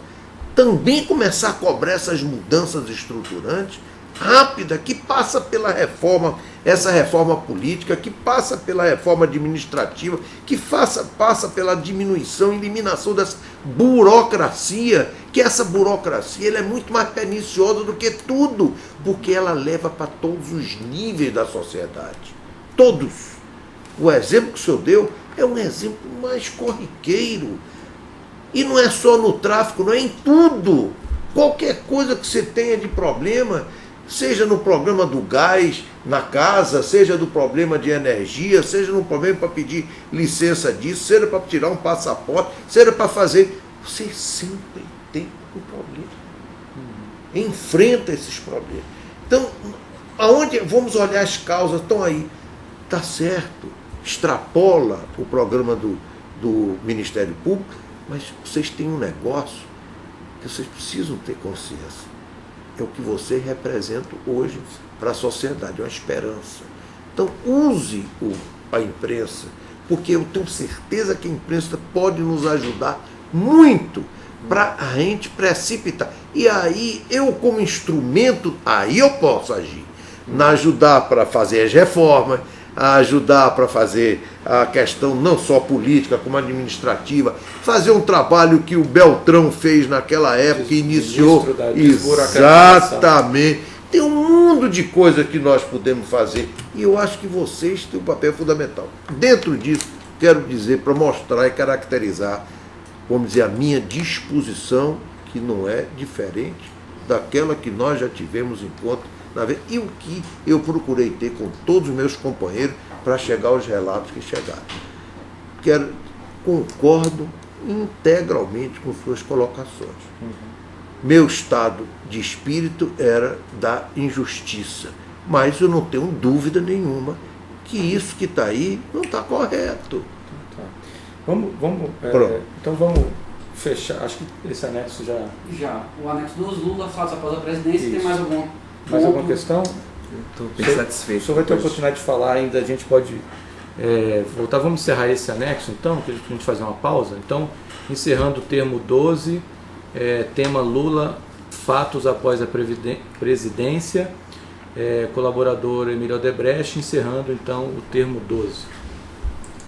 também começar a cobrar essas mudanças estruturantes rápida, que passa pela reforma, essa reforma política, que passa pela reforma administrativa, que passa pela diminuição, eliminação dessa burocracia, que essa burocracia ela é muito mais perniciosa do que tudo, porque ela leva para todos os níveis da sociedade. Todos. O exemplo que o senhor deu é um exemplo mais corriqueiro. E não é só no tráfico, não é em tudo. Qualquer coisa que você tenha de problema, seja no problema do gás na casa, seja do problema de energia, seja no problema para pedir licença disso, seja para tirar um passaporte, seja para fazer... Você sempre tem um problema. Enfrenta esses problemas. Então, aonde vamos olhar as causas? Estão aí. Está certo. Extrapola o programa do Ministério Público, mas vocês têm um negócio que vocês precisam ter consciência. É o que vocês representam hoje para a sociedade, uma esperança. Então, use a imprensa, porque eu tenho certeza que a imprensa pode nos ajudar muito para a gente precipitar. E aí, eu como instrumento, aí eu posso agir. Ajudar para fazer as reformas, a ajudar para fazer a questão não só política, como administrativa, fazer um trabalho que o Beltrão fez naquela época, que iniciou. Exatamente. Tem um mundo de coisas que nós podemos fazer e eu acho que vocês têm um papel fundamental. Dentro disso, quero dizer, para mostrar e caracterizar, vamos dizer, a minha disposição, que não é diferente daquela que nós já tivemos enquanto e o que eu procurei ter com todos os meus companheiros para chegar aos relatos que chegaram. Concordo integralmente com suas colocações. Meu estado de espírito era da injustiça, mas eu não tenho dúvida nenhuma que isso que está aí não está correto. Tá. Então vamos fechar. Acho que esse anexo já... O anexo 2, Lula, fatos após a presidência. Isso. Tem mais alguma questão? Estou bem satisfeito. O senhor vai ter a oportunidade de falar ainda, a gente pode voltar. Vamos encerrar esse anexo, então, que a gente fazer uma pausa. Então, encerrando o termo 12, tema Lula, fatos após a presidência, colaborador Emílio Odebrecht, encerrando, então, o termo 12.